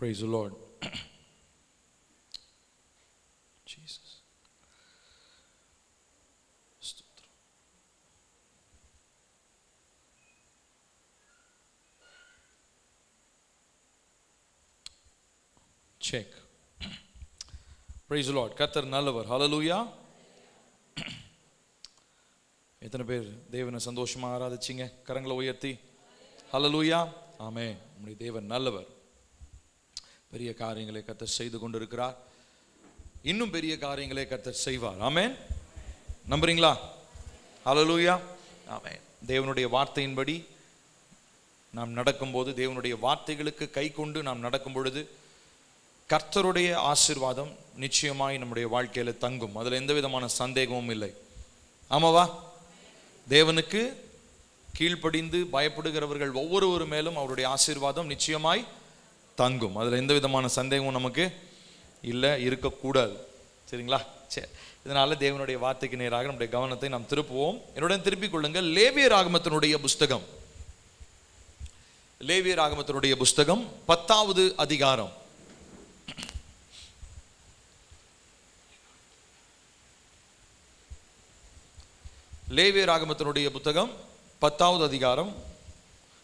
Praise the Lord. Jesus. Check. Praise the Lord. கர்த்தர் நல்லவர். Hallelujah. எத்தனை பேர் தேவனை சந்தோஷமா ஆராதிச்சீங்க? கரங்களை உயர்த்தி ஹல்லேலூயா. ஆமென். நம்முடைய தேவன் நல்லவர். பெரிய காரியங்களை கர்த்தர் செய்து கொண்டிருக்கிறார். இன்னும் பெரிய காரியங்களை கர்த்தர் செய்வார். ஆமென். நம்புறீங்களா? ஹல்லேலூயா. ஆமென். தேவனுடைய வார்த்தையின்படி நாம் நடக்கும்போது, தேவனுடைய வார்த்தைகளுக்கு கை கொண்டு நாம் நடக்கும் பொழுது கர்த்தருடைய ஆசீர்வாதம் நிச்சயமாய் நம்முடைய வாழ்க்கையில தங்கும். அதுல எந்த விதமான சந்தேகமும் இல்லை. ஆமாவா? தேவனுக்கு கீழ்ப்படிந்து பயப்படுகிறவர்கள் ஒவ்வொருவர் மேலும் அவருடைய ஆசீர்வாதம் நிச்சயமாய் தங்கும். அதுல எந்த விதமான சந்தேகமும் நமக்கு இல்லை, இருக்கக்கூடாது. சரிங்களா? சரி, இதனால தேவனுடைய வார்த்தைக்கு நேராக நம்முடைய கவனத்தை நாம் திருப்புவோம். என்னுடன் திருப்பிக் கொள்ளுங்கள். லேவியராகமத்தினுடைய புஸ்தகம், லேவியராகமத்தினுடைய புஸ்தகம் 10வது அதிகாரம். லேவியராகமத்தினுடைய புத்தகம் 10வது அதிகாரம்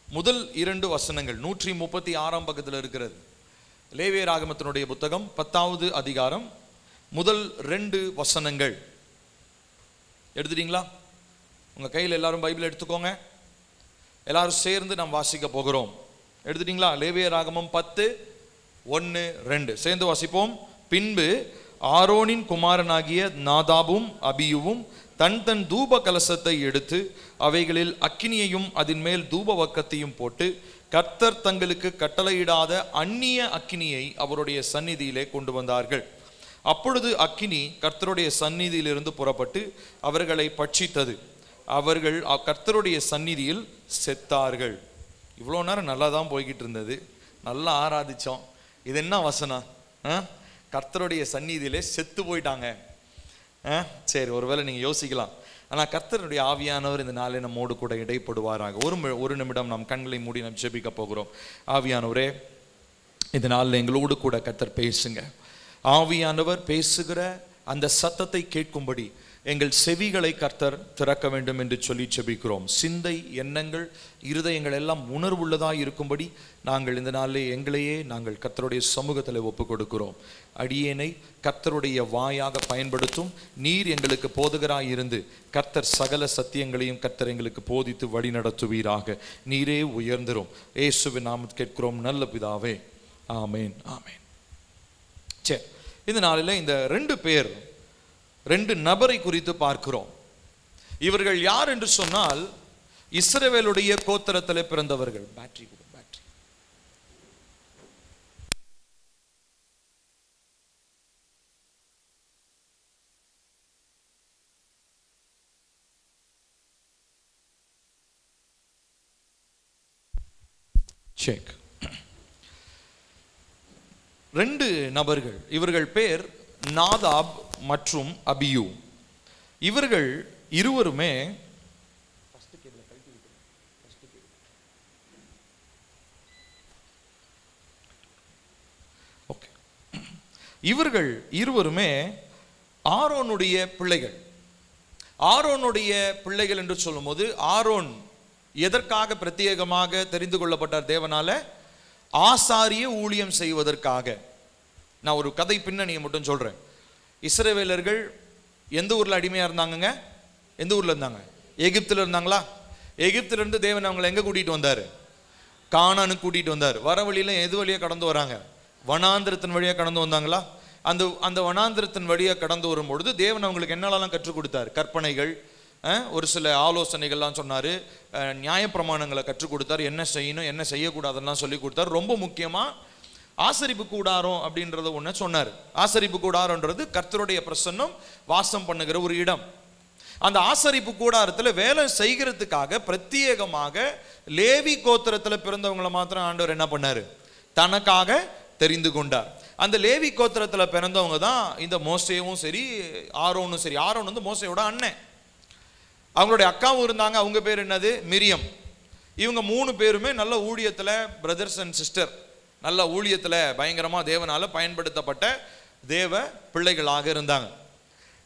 முதல் 2 வசனங்கள் 136ஆம் பக்கத்தில் இருக்கிறது. லேவியராகமத்தினுடைய புத்தகம் 10வது அதிகாரம் முதல் 2 வசனங்கள். எடுத்துட்டீங்களா? உங்க கையில் எல்லாரும் பைபிள் எடுத்துக்கோங்க. எல்லாரும் சேர்ந்து நாம் வாசிக்க போகிறோம். எடுத்துட்டீங்களா? லேவியராகமம் 10:1-2 சேர்ந்து வாசிப்போம். பின்பு ஆரோனின் குமாரனாகிய நாதாபும் அபியுவும் தன் தன் தூப கலசத்தை எடுத்து அவைகளில் அக்கினியையும் அதன் மேல் தூப வக்கத்தையும் போட்டு கர்த்தர் தங்களுக்கு கட்டளையிடாத அந்நிய அக்கினியை அவருடைய சந்நிதியிலே கொண்டு வந்தார்கள். அப்பொழுது அக்கினி கர்த்தருடைய சந்நிதியிலிருந்து புறப்பட்டு அவர்களை பட்சித்தது. அவர்கள் கர்த்தருடைய சந்நிதியில் செத்தார்கள். இவ்வளோ நேரம் நல்லா தான் போய்கிட்டு இருந்தது, நல்லா ஆராதிச்சோம். இது என்ன வசனம்? கர்த்தருடைய சந்நிதியிலே செத்து போயிட்டாங்க. சரி, ஒருவேளை நீங்க யோசிக்கலாம், ஆனா கர்த்தருடைய ஆவியானவர் இந்த நாளை நம்மோடு கூட இடைப்படுவாராக. ஒரு நிமிடம் நாம் கண்களை மூடி நாம் ஜெபிக்க போகிறோம். ஆவியானவரே, இந்த நாளில் எங்களோடு கூட கர்த்தர் பேசுங்க. ஆவியானவர் பேசுகிற அந்த சத்தத்தை கேட்கும்படி எங்கள் செவிகளை கர்த்தர் திறக்க வேண்டும் என்று சொல்லி ஜெபிக்கிறோம். சிந்தை, எண்ணங்கள், இருதயங்கள் எல்லாம் உணர்வுள்ளதாக இருக்கும்படி நாங்கள் இந்த நாளில் எங்களையே நாங்கள் கர்த்தருடைய சமூகத்தில் ஒப்பு கொடுக்கிறோம். அடியேனை கர்த்தருடைய வாயாக பயன்படுத்தும். நீர் எங்களுக்கு போதகராய் இருந்து கர்த்தர் சகல சத்தியங்களையும் கர்த்தர் எங்களுக்கு போதித்து வழி நடத்துவீராக. நீரே உயர்ந்திரும். இயேசுவின் நாமத்தில் கேட்கிறோம் நல்ல பிதாவே. ஆமேன், ஆமேன். சரி, இந்த நாளில் இந்த 2 நபரை குறித்து பார்க்கிறோம். இவர்கள் யார் என்று சொன்னால் இஸ்ரவேலுடைய கோத்திரத்தில் பிறந்தவர்கள். Battery check. 2 நபர்கள். இவர்கள் பேர் நாதாப் மற்றும் அபியூ. இவர்கள் இருவருமே ஆரோனுடைய பிள்ளைகள். ஆரோனுடைய பிள்ளைகள் என்று சொல்லும் போது, ஆரோன் எதற்காக பிரத்யேகமாக தெரிந்து கொள்ளப்பட்டார் தேவனால? ஆசாரிய ஊழியம் செய்வதற்காக. நான் ஒரு கதை பின்னணியை மட்டும் சொல்றேன். இஸ்ரவேலர்கள் எந்த ஊர்ல அடிமையா இருந்தாங்க? எந்த ஊர்ல இருந்தாங்க? எகிப்துல இருந்தாங்களா? எகிப்துல இருந்து தேவன் அவங்களை எங்க கூட்டிட்டு வந்தாரு? கானானுக்கு கூட்டிட்டு வந்தார். வர வழியில எது வழியா கடந்து வராங்க? வனாந்திரத்தின் வழியா கடந்து வந்தாங்களா? அந்த வனாந்திரத்தின் வழியா கடந்து வரும்பொழுது தேவன் அவங்களுக்கு என்னெல்லாம் கற்றுக் கொடுத்தார்? கற்பனைகள், ஒரு சில ஆலோசனைகள்லாம் சொன்னாரு, நியாயப்பிரமாணங்களை கற்றுக் கொடுத்தார், என்ன செய்யணும் என்ன செய்யக்கூடாதெல்லாம் சொல்லி கொடுத்தார். ரொம்ப முக்கியமா ஆசரிப்பு கூடாரம் அப்படின்றத ஒண்ணு சொன்னார். ஆசரிப்பு கூடாரம்ன்றது கர்த்தருடைய பிரசன்னம் வாசம் பண்ணுகிற ஒரு இடம். அந்த ஆசரிப்பு கூடாரத்துல வேலை செய்கிறதுக்காக பிரத்யேகமாக லேவி கோத்திரத்துல பிறந்தவங்களை மாத்திரம் ஆண்டவர் என்ன பண்ணாரு? தனக்காக தெரிந்து கொண்டார். அந்த லேவி கோத்திரத்துல பிறந்தவங்க தான் இந்த மோசேவும் சரி ஆரோனும் சரி. ஆரோன் வந்து மோசேயோட அண்ணன். அவங்களுடைய அக்காவும் இருந்தாங்க. அவங்க பேர் என்னது? மிரியம். இவங்க 3 பேருமே நல்ல ஊழியத்துல பிரதர்ஸ் அண்ட் சிஸ்டர். நல்ல ஊழியத்தில் பயங்கரமாக தேவனால் பயன்படுத்தப்பட்ட தேவ பிள்ளைகளாக இருந்தாங்க.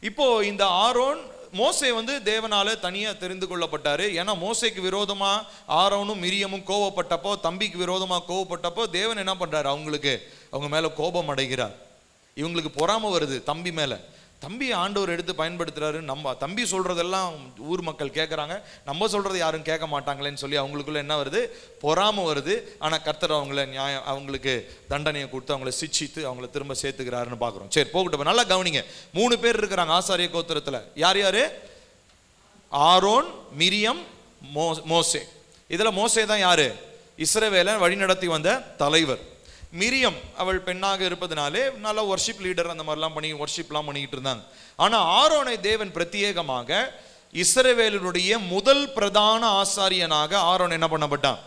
இப்போ இந்த ஆரோன், மோசே வந்து தேவனால தனியாக தெரிந்து கொள்ளப்பட்டாரு. ஏன்னா மோசேக்கு விரோதமா ஆரோனும் மிரியமும் கோவப்பட்டப்போ, தம்பிக்கு விரோதமா கோவப்பட்டப்போ தேவன் என்ன பண்றாரு, அவங்க மேல கோபம் அடைகிறார். இவங்களுக்கு பொறாம வருது தம்பி மேல. தம்பி ஆண்டவர் எடுத்து பயன்படுத்துறாரு. நம்ம தம்பி சொல்றதெல்லாம் ஊர் மக்கள் கேட்கறாங்க, நம்ம சொல்றது யாரும் கேட்க மாட்டாங்களேன்னு சொல்லி அவங்களுக்குள்ள என்ன வருது, பொறாம வருது. ஆனா கர்த்தர் அவங்களுக்கு தண்டனையை கொடுத்து அவங்களை சிச்சித்து அவங்களை திரும்ப சேர்த்துக்கிறாருன்னு பாக்குறோம். சரி, போகட்டும். நல்லா கவனிங்க. 3 பேர் இருக்கிறாங்க ஆசாரிய கோத்திரத்துல. யார் யாரு? ஆரோன், மிரியம், மோசே. இதுல மோசே தான் யாரு? இஸ்ரவேலை வழிநடத்தி வந்த தலைவர். மிரியம் அவள் பெண்ணாக இருப்பதனாலே நல்ல வர்ஷிப் லீடர் அந்த மாதிரிலாம் வர்ஷிப்லாம் பண்ணிக்கிட்டு இருந்தாங்க. ஆனால் ஆரோனை தேவன் பிரத்யேகமாக இஸ்ரவேலுடைய முதல் பிரதான ஆசாரியனாக ஆரோன் என்ன பண்ணப்பட்டான்,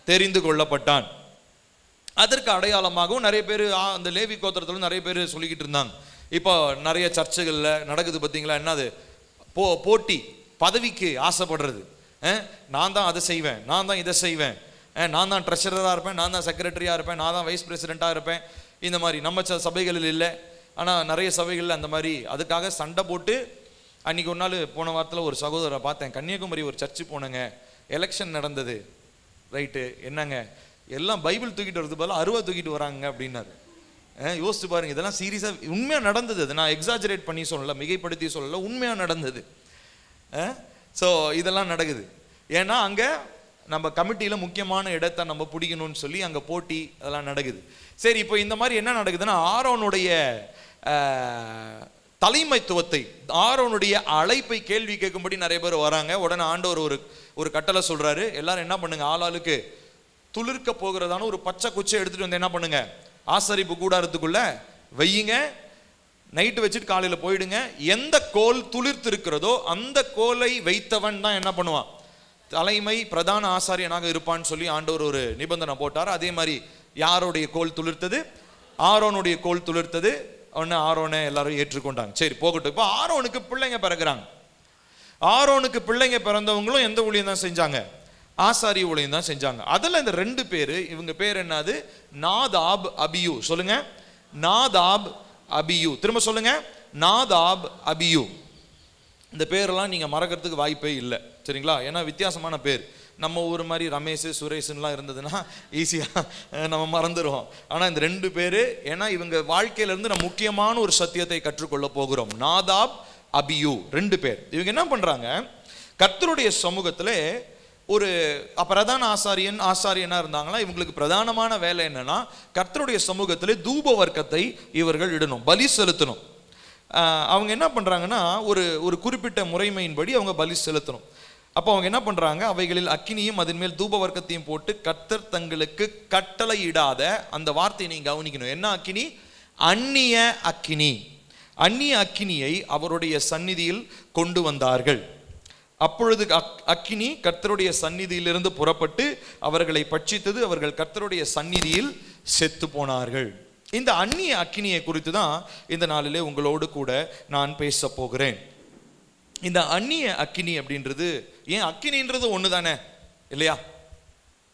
தெரிந்து கொள்ளப்பட்டான். அதற்கு அடையாளமாகவும் நிறைய பேர் அந்த லேவி கோத்திரத்துல நிறைய பேர் சொல்லிக்கிட்டு இருந்தாங்க. இப்போ நிறைய சர்ச்சுகளில் நடக்குது பார்த்தீங்களா, என்னது போட்டி, பதவிக்கு ஆசைப்படுறது. நான் தான் அதை செய்வேன், நான் தான் இதை செய்வேன், நான் தான் ட்ரெஷரராக இருப்பேன், நான் தான் செக்ரட்டரியாக இருப்பேன், நான் தான் வைஸ் பிரசிடெண்ட்டாக இருப்பேன். இந்த மாதிரி நம்ம சபைகளில் இல்லை, ஆனால் நிறைய சபைகளில் அந்த மாதிரி அதுக்காக சண்டை போட்டு. அன்றைக்கி ஒரு நாள் போன வாரத்தில் ஒரு சகோதரரை பார்த்தேன், கன்னியாகுமரி ஒரு சர்ச்சு போனேங்க, எலெக்ஷன் நடந்தது. ரைட்டு, என்னங்க எல்லாம் பைபிள் தூக்கிட்டு வரது பதிலாக அருவா தூக்கிட்டு வராங்க அப்படின்னாரு. யோசிச்சு பாருங்க, இதெல்லாம் சீரியஸாக உண்மையாக நடந்தது. அது நான் எக்ஸாஜரேட் பண்ணி சொல்லலை, மிகைப்படுத்தி சொல்லலை, உண்மையாக நடந்தது. ஸோ இதெல்லாம் நடக்குது. ஏன்னா அங்கே நம்ம கமிட்டியில் முக்கியமான இடத்தை நம்ம பிடிக்கணும்னு சொல்லி அங்கே போட்டி அதெல்லாம் நடக்குது. சரி, இப்போ இந்த மாதிரி என்ன நடக்குதுன்னா, ஆரோனுடைய தலைமைத்துவத்தை, ஆரோனுடைய அழைப்பை கேள்வி கேட்கும்படி நிறைய பேர் வராங்க. உடனே ஆண்டவர் ஒரு கட்டளை சொல்றாரு, எல்லாரும் என்ன பண்ணுங்க, ஆளாளுக்கு துளிர்க்க போகிறதான ஒரு பச்சை குச்சை எடுத்துட்டு வந்து என்ன பண்ணுங்க, ஆசரிப்பு கூடாரத்துக்குள்ள வையுங்க, நைட்டு வச்சுட்டு காலையில் போயிடுங்க. எந்த கோல் துளிர்த்து இருக்கிறதோ அந்த கோலை வைத்தவன் தான் என்ன பண்ணுவான், தலைமை பிரதான ஆசாரியனாக இருப்பான்னு சொல்லி ஆண்டவர் ஒரு நிபந்தனை போட்டார். அதே மாதிரி யாருடைய கோல் துளிர்த்தது, ஆரோனுடைய கோல் துளிர்த்தது. உடனே ஆரோனை எல்லாரும் ஏற்றுக்கொண்டாங்க. சரி, போகட்டும். இப்போ ஆரோனுக்கு பிள்ளைங்க பிறகுறாங்க. ஆரோனுக்கு பிள்ளைங்க பிறந்தவங்களும் எந்த ஊழியம் தான் செஞ்சாங்க, ஆசாரிய ஊழியம் தான் செஞ்சாங்க. அதில் இந்த 2 பேர், இவங்க பேர் என்னது, நாதாப், அபியூ. சொல்லுங்க, நாதாப், அபியூ. திரும்ப சொல்லுங்க, நாதாப், அபியூ. இந்த பேரெல்லாம் நீங்கள் மறக்கிறதுக்கு வாய்ப்பே இல்லை, சரிங்களா? ஏன்னா வித்தியாசமான பேர். நம்ம ஊர் மாதிரி ரமேஷ், சுரேஷ்லாம் இருந்ததுன்னா ஈஸியாக நம்ம மறந்துடுவோம். ஆனால் இந்த 2 பேர், ஏன்னா இவங்க வாழ்க்கையிலேருந்து நம்ம முக்கியமான ஒரு சத்தியத்தை கற்றுக்கொள்ள போகிறோம். நாதாப், அபியூ 2 பேர். இவங்க என்ன பண்ணுறாங்க, கர்த்தருடைய சமூகத்தில் ஒரு பிரதான ஆசாரியனாக இருந்தாங்களா. இவங்களுக்கு பிரதானமான வேலை என்னன்னா, கர்த்தருடைய சமூகத்தில் தூப வர்க்கத்தை இவர்கள் இடணும், பலி செலுத்தணும். அவங்க என்ன பண்ணுறாங்கன்னா, ஒரு குறிப்பிட்ட முறைமையின்படி அவங்க பலி செலுத்தணும். அப்போ அவங்க என்ன பண்ணுறாங்க, அவைகளில் அக்கினியும் அதன் மேல் தூப வர்க்கத்தையும் போட்டு கர்த்தர் தங்களுக்கு கட்டளை இடாத, அந்த வார்த்தையை நீங்கள் கவனிக்கணும், என்ன அக்கினி, அந்நிய அக்கினி, அந்நிய அக்கினியை அவருடைய சந்நிதியில் கொண்டு வந்தார்கள். அப்பொழுது அக்கினி கர்த்தருடைய சந்நிதியிலிருந்து புறப்பட்டு அவர்களை பட்சித்தது, அவர்கள் கர்த்தருடைய சந்நிதியில் செத்து போனார்கள். இந்த அந்நிய அக்கினியை குறித்து தான் இந்த நாளிலே உங்களோடு கூட நான் பேச போகிறேன். இந்த அந்நிய அக்கினி அப்படின்றது, ஏன் அக்கினின்றது ஒன்று தானே இல்லையா?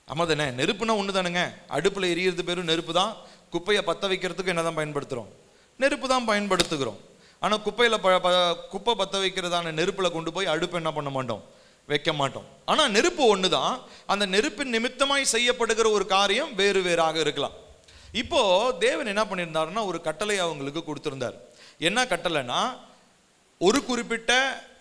ஆமாம் தானே, நெருப்புனா ஒன்று தானுங்க. அடுப்பில் எரியறது பேரும் நெருப்பு தான். குப்பையை பற்ற வைக்கிறதுக்கு என்ன தான் பயன்படுத்துகிறோம், நெருப்பு தான் பயன்படுத்துகிறோம். ஆனால் குப்பை பற்ற வைக்கிறதான நெருப்பில் கொண்டு போய் அடுப்பு என்ன பண்ண மாட்டோம், வைக்க மாட்டோம். ஆனால் நெருப்பு ஒன்று தான். அந்த நெருப்பின் நிமித்தமாய் செய்யப்படுகிற ஒரு காரியம் வேறு வேறாக இருக்கலாம். இப்போ தேவன் என்ன பண்ணியிருந்தாருன்னா, ஒரு கட்டளை அவங்களுக்கு கொடுத்திருந்தார். என்ன கட்டளைனா, ஒரு குறிப்பிட்ட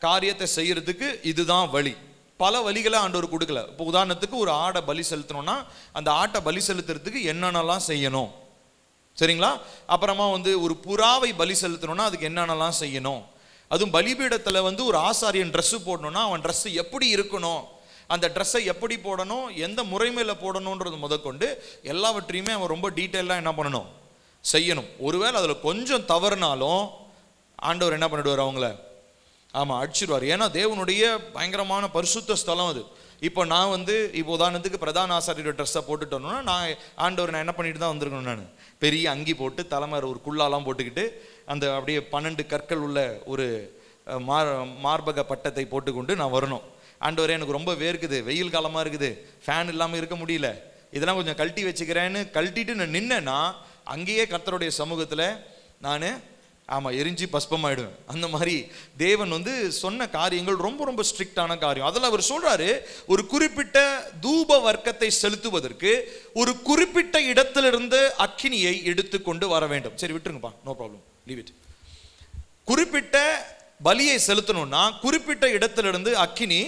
காரியத்தை செய்யறதுக்கு இதுதான் வழி. பல வழிகளை ஆண்டவர் கொடுக்கல. இப்போ உதாரணத்துக்கு ஒரு ஆடை பலி செலுத்தணும்னா அந்த ஆட்டை பலி செலுத்துறதுக்கு என்னென்னலாம் செய்யணும், சரிங்களா? அப்புறமா ஒரு புறாவை பலி செலுத்தணும்னா அதுக்கு என்னென்னலாம் செய்யணும். அதுவும் பலிபீடத்தில் ஒரு ஆசாரியன் ட்ரெஸ்ஸு போடணும்னா அவன் ட்ரெஸ்ஸு எப்படி இருக்கணும், அந்த ட்ரெஸ்ஸை எப்படி போடணும், எந்த முறைமையில் போடணுன்றது முதற்கொண்டு எல்லாவற்றையுமே அவன் ரொம்ப டீட்டெயிலாக என்ன பண்ணணும், செய்யணும். ஒருவேளை அதில் கொஞ்சம் தவறுனாலும் ஆண்டவர் என்ன பண்ணிடுவார், அவங்கள ஆமாம் அடிச்சிடுவார். ஏன்னா தேவனுடைய பயங்கரமான பரிசுத்த ஸ்தலம் அது. இப்போ நான் இப்போ உதாரணத்துக்கு பிரதான ஆசாரியோட ட்ரெஸ்ஸை போட்டுட்டு வரணும்னா நான் ஆண்டவர் நான் என்ன பண்ணிட்டு தான் வந்திருக்கணும், நான் பெரிய அங்கி போட்டு தலைமையில் ஒரு குள்ளாலாம் போட்டுக்கிட்டு அந்த அப்படியே 12 கற்கள் உள்ள ஒரு மார்பக பட்டத்தை போட்டுக்கொண்டு நான் வரணும். ஆண்டவரே எனக்கு ரொம்ப வேர்க்குது, வெயில் காலமாக இருக்குது, ஃபேன் இல்லாமல் இருக்க முடியல, இதெல்லாம் கொஞ்சம் கழட்டி வச்சுக்கிறேன்னு கழட்டிட்டு நான் நின்னேன்னா அங்கேயே கர்த்தருடைய சமூகத்தில் நான் எரிஞ்சு பஸ்பமாயிடுவேன். அந்த மாதிரி தேவன் சொன்ன காரியங்கள் ரொம்ப ரொம்ப ஸ்ட்ரிக்டான காரியம். அதில் அவர் சொல்றாரு, ஒரு குறிப்பிட்ட தூப வர்க்கத்தை செலுத்துவதற்கு ஒரு குறிப்பிட்ட இடத்திலிருந்து அக்கினியை எடுத்துக்கொண்டு வர வேண்டும். சரி விட்டுருங்கப்பா, நோ ப்ராப்ளம், லீவ் இட். குறிப்பிட்ட பலியை செலுத்தணும்னா குறிப்பிட்ட இடத்திலிருந்து அக்கினி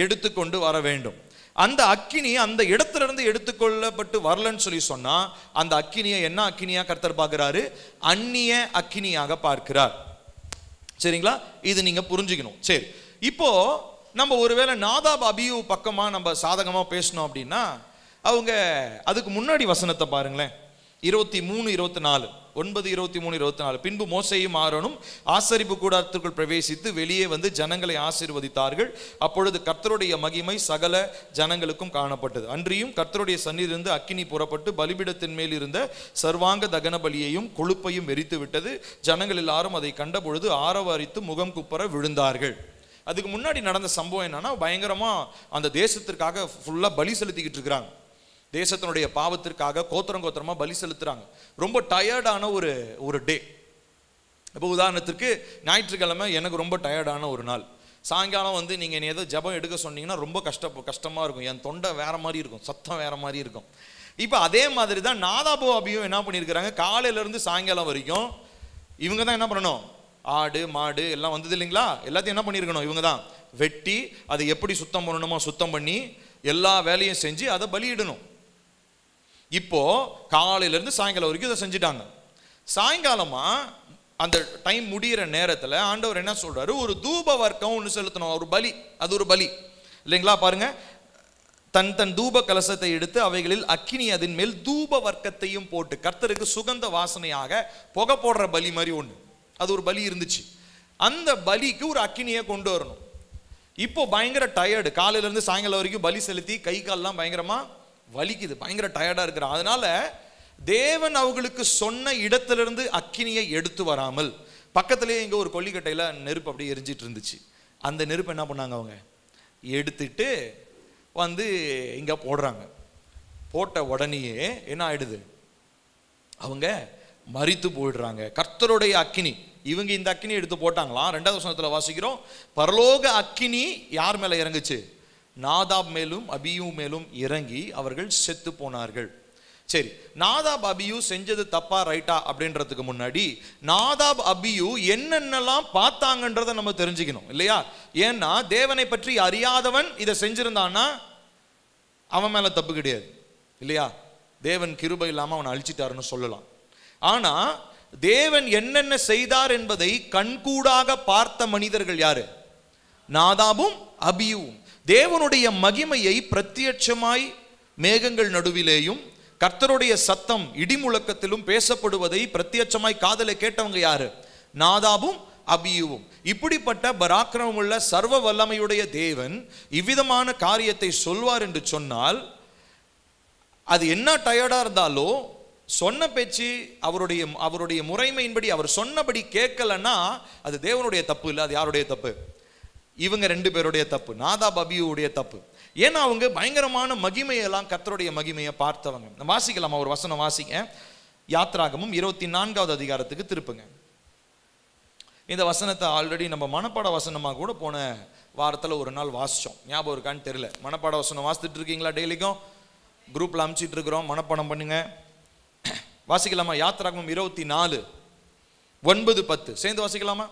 எடுத்துக்கொண்டு வர வேண்டும். அந்த அக்கினி அந்த இடத்திலிருந்து எடுத்துக்கொள்ளப்பட்டு வரலன்னு சொல்லி சொன்னா அந்த அக்கினியை என்ன அக்கினியா கர்த்தர் பார்க்கிறாரு? அந்நிய அக்கினியாக பார்க்கிறார். சரிங்களா? இது நீங்க புரிஞ்சுக்கணும். சரி, இப்போ நம்ம ஒருவேளை நாதாப் அபியூ பக்கமா நம்ம சாதகமா பேசணும் அப்படின்னா அவங்க அதுக்கு முன்னாடி வசனத்தை பாருங்களேன். 23, 24, 9, 23, 24. பின்பு மோசேயும் ஆரோனும் ஆசரிப்பு கூடாரத்திற்குள் பிரவேசித்து வெளியே ஜனங்களை ஆசீர்வதித்தார்கள். அப்பொழுது கர்த்தருடைய மகிமை சகல ஜனங்களுக்கும் காணப்பட்டது. அன்றியும் கர்த்தருடைய சந்நிதியிலிருந்து அக்கினி புறப்பட்டு பலிபீடத்தின் மேல் இருந்த சர்வாங்க தகன பலியையும் கொழுப்பையும் எரித்து விட்டது. ஜனங்கள் எல்லாரும் அதை கண்டபொழுது ஆரவாரித்து முகம் குப்புற விழுந்தார்கள். அதுக்கு முன்னாடி நடந்த சம்பவம் என்னன்னா, பயங்கரமா அந்த தேசத்திற்காக ஃபுல்லா பலி செலுத்திக்கிட்டு இருக்கிறாங்க. தேசத்தினுடைய பாவத்திற்காக கோத்திரமா பலி செலுத்துறாங்க. ரொம்ப டயர்டான ஒரு டே. இப்போ உதாரணத்துக்கு ஞாயிற்றுக்கிழமை எனக்கு ரொம்ப டயர்டான ஒரு நாள். சாயங்காலம் நீங்க ஏதோ ஜபம் எடுக்க சொன்னீங்கன்னா ரொம்ப கஷ்டமா இருக்கும். என் தொண்டை வேற மாதிரி இருக்கும், சத்தம் வேற மாதிரி இருக்கும். இப்போ அதே மாதிரி தான் நாதாப் அபியூ என்ன பண்ணியிருக்கிறாங்க, காலையில இருந்து சாயங்காலம் வரைக்கும் இவங்க தான் என்ன பண்ணணும், ஆடு மாடு எல்லாம் வந்தது இல்லைங்களா, எல்லாத்தையும் என்ன பண்ணியிருக்கணும், இவங்க தான் வெட்டி அதை எப்படி சுத்தம் பண்ணணுமோ சுத்தம் பண்ணி எல்லா வேலையும் செஞ்சு அதை பலியிடணும். இப்போ காலையில இருந்து சாயங்காலம் வரைக்கும் இதை செஞ்சுட்டாங்க. சாயங்காலமா அந்த டைம் முடிகிற நேரத்தில் ஆண்டவர் என்ன சொல்றாரு, ஒரு தூப வர்க்கம் ஒன்று செலுத்தணும், ஒரு பலி. அது ஒரு பலி இல்லைங்களா? பாருங்க, தன் தூப கலசத்தை எடுத்து அவைகளில் அக்கினி அதன் மேல் தூப வர்க்கத்தையும் போட்டு கர்த்தருக்கு சுகந்த வாசனையாக புகை போடுற பலி மாதிரி ஒன்று, அது ஒரு பலி இருந்துச்சு. அந்த பலிக்கு ஒரு அக்கினியை கொண்டு வரணும். இப்போ பயங்கர டயர்டு, காலையில இருந்து சாயங்காலம் வரைக்கும் பலி செலுத்தி கை கால்லாம் பயங்கரமா வலிக்குது, பயங்கர டயர்டா இருக்கிறான். அதனால தேவன் அவங்களுக்கு சொன்ன இடத்திலிருந்து அக்கினியை எடுத்து வராமல் பக்கத்திலேயே இங்க ஒரு கொல்லிக்கட்டையில நெருப்பு அப்படியே எரிஞ்சிட்டு இருந்துச்சு. அந்த நெருப்பு என்ன பண்ணாங்க, அவங்க எடுத்துட்டு இங்க போடுறாங்க. போட்ட உடனேயே என்ன ஆயிடுது, அவங்க மரித்து போயிடுறாங்க. கர்த்தருடைய அக்கினி, இவங்க இந்த அக்கினி எடுத்து போட்டாங்களாம். 2வது வசனத்துல வாசிக்கிறோம், பரலோக அக்கினி யார் மேல இறங்குச்சு, நாதாப் மேலும் அபியூ மேலும் இறங்கி அவர்கள் செத்து போனார்கள். சரி, நாதாப் அபியூ செஞ்சது தப்பா ரைட்டா அப்படின்றதுக்கு முன்னாடி நாதாப் அபியூ என்னென்னலாம் பார்த்தாங்கன்றதை நம்ம தெரிஞ்சுக்கணும் இல்லையா? ஏன்னா தேவனை பற்றி அறியாதவன் இதை செஞ்சிருந்தான்னா அவன் மேல தப்பு கிடையாது இல்லையா? தேவன் கிருபை இல்லாம அவனை அழிச்சிட்டாருன்னு சொல்லலாம். ஆனா தேவன் என்னென்ன செய்தார் என்பதை கண்கூடாக பார்த்த மனிதர்கள் யாரு, நாதாபும் அபியூவும். தேவனுடைய மகிமையை பிரத்யட்சமாய் மேகங்கள் நடுவிலேயும் கர்த்தருடைய சத்தம் இடிமுழக்கத்திலும் பேசப்படுவதை பிரத்யட்சமாய் காதலை கேட்டவங்க யாரு, நாதாபும் அபியூவும். இப்படிப்பட்ட பராக்கிரமமுள்ள சர்வ வல்லமையுடைய தேவன் இவ்விதமான காரியத்தை சொல்வார் என்று சொன்னால் அது என்ன டயர்டா இருந்தாலும் சொன்ன பேச்சு அவருடைய முறைமையின்படி அவர் சொன்னபடி கேட்கலன்னா அது தேவனுடைய தப்பு இல்லை, அது யாருடைய தப்பு, இவங்க 2 பேருடைய தப்பு, நாதாப் அபியூவுடைய தப்பு. ஏன்னா அவங்க பயங்கரமான மகிமையெல்லாம் கர்த்தருடைய மகிமையை பார்த்தவங்க. வாசிக்கலாமா ஒரு வசனம் வாசிங்க, யாத்ராகமம் 24வது அதிகாரத்துக்கு திருப்புங்க. இந்த வசனத்தை ஆல்ரெடி நம்ம மனப்பாட வசனமாக கூட போன வாரத்தில் ஒரு நாள் வாசிச்சோம், ஞாபகம் இருக்கான்னு தெரியல. மனப்பாட வசனம் வாசித்துட்டு இருக்கீங்களா? டெய்லிக்கும் குரூப்ல அனுப்பிச்சிட்டு இருக்கிறோம், மனப்பாடம் பண்ணுங்க. வாசிக்கலாமா? யாத்ராகமம் 24, 9, 10 சேர்ந்து வாசிக்கலாமா?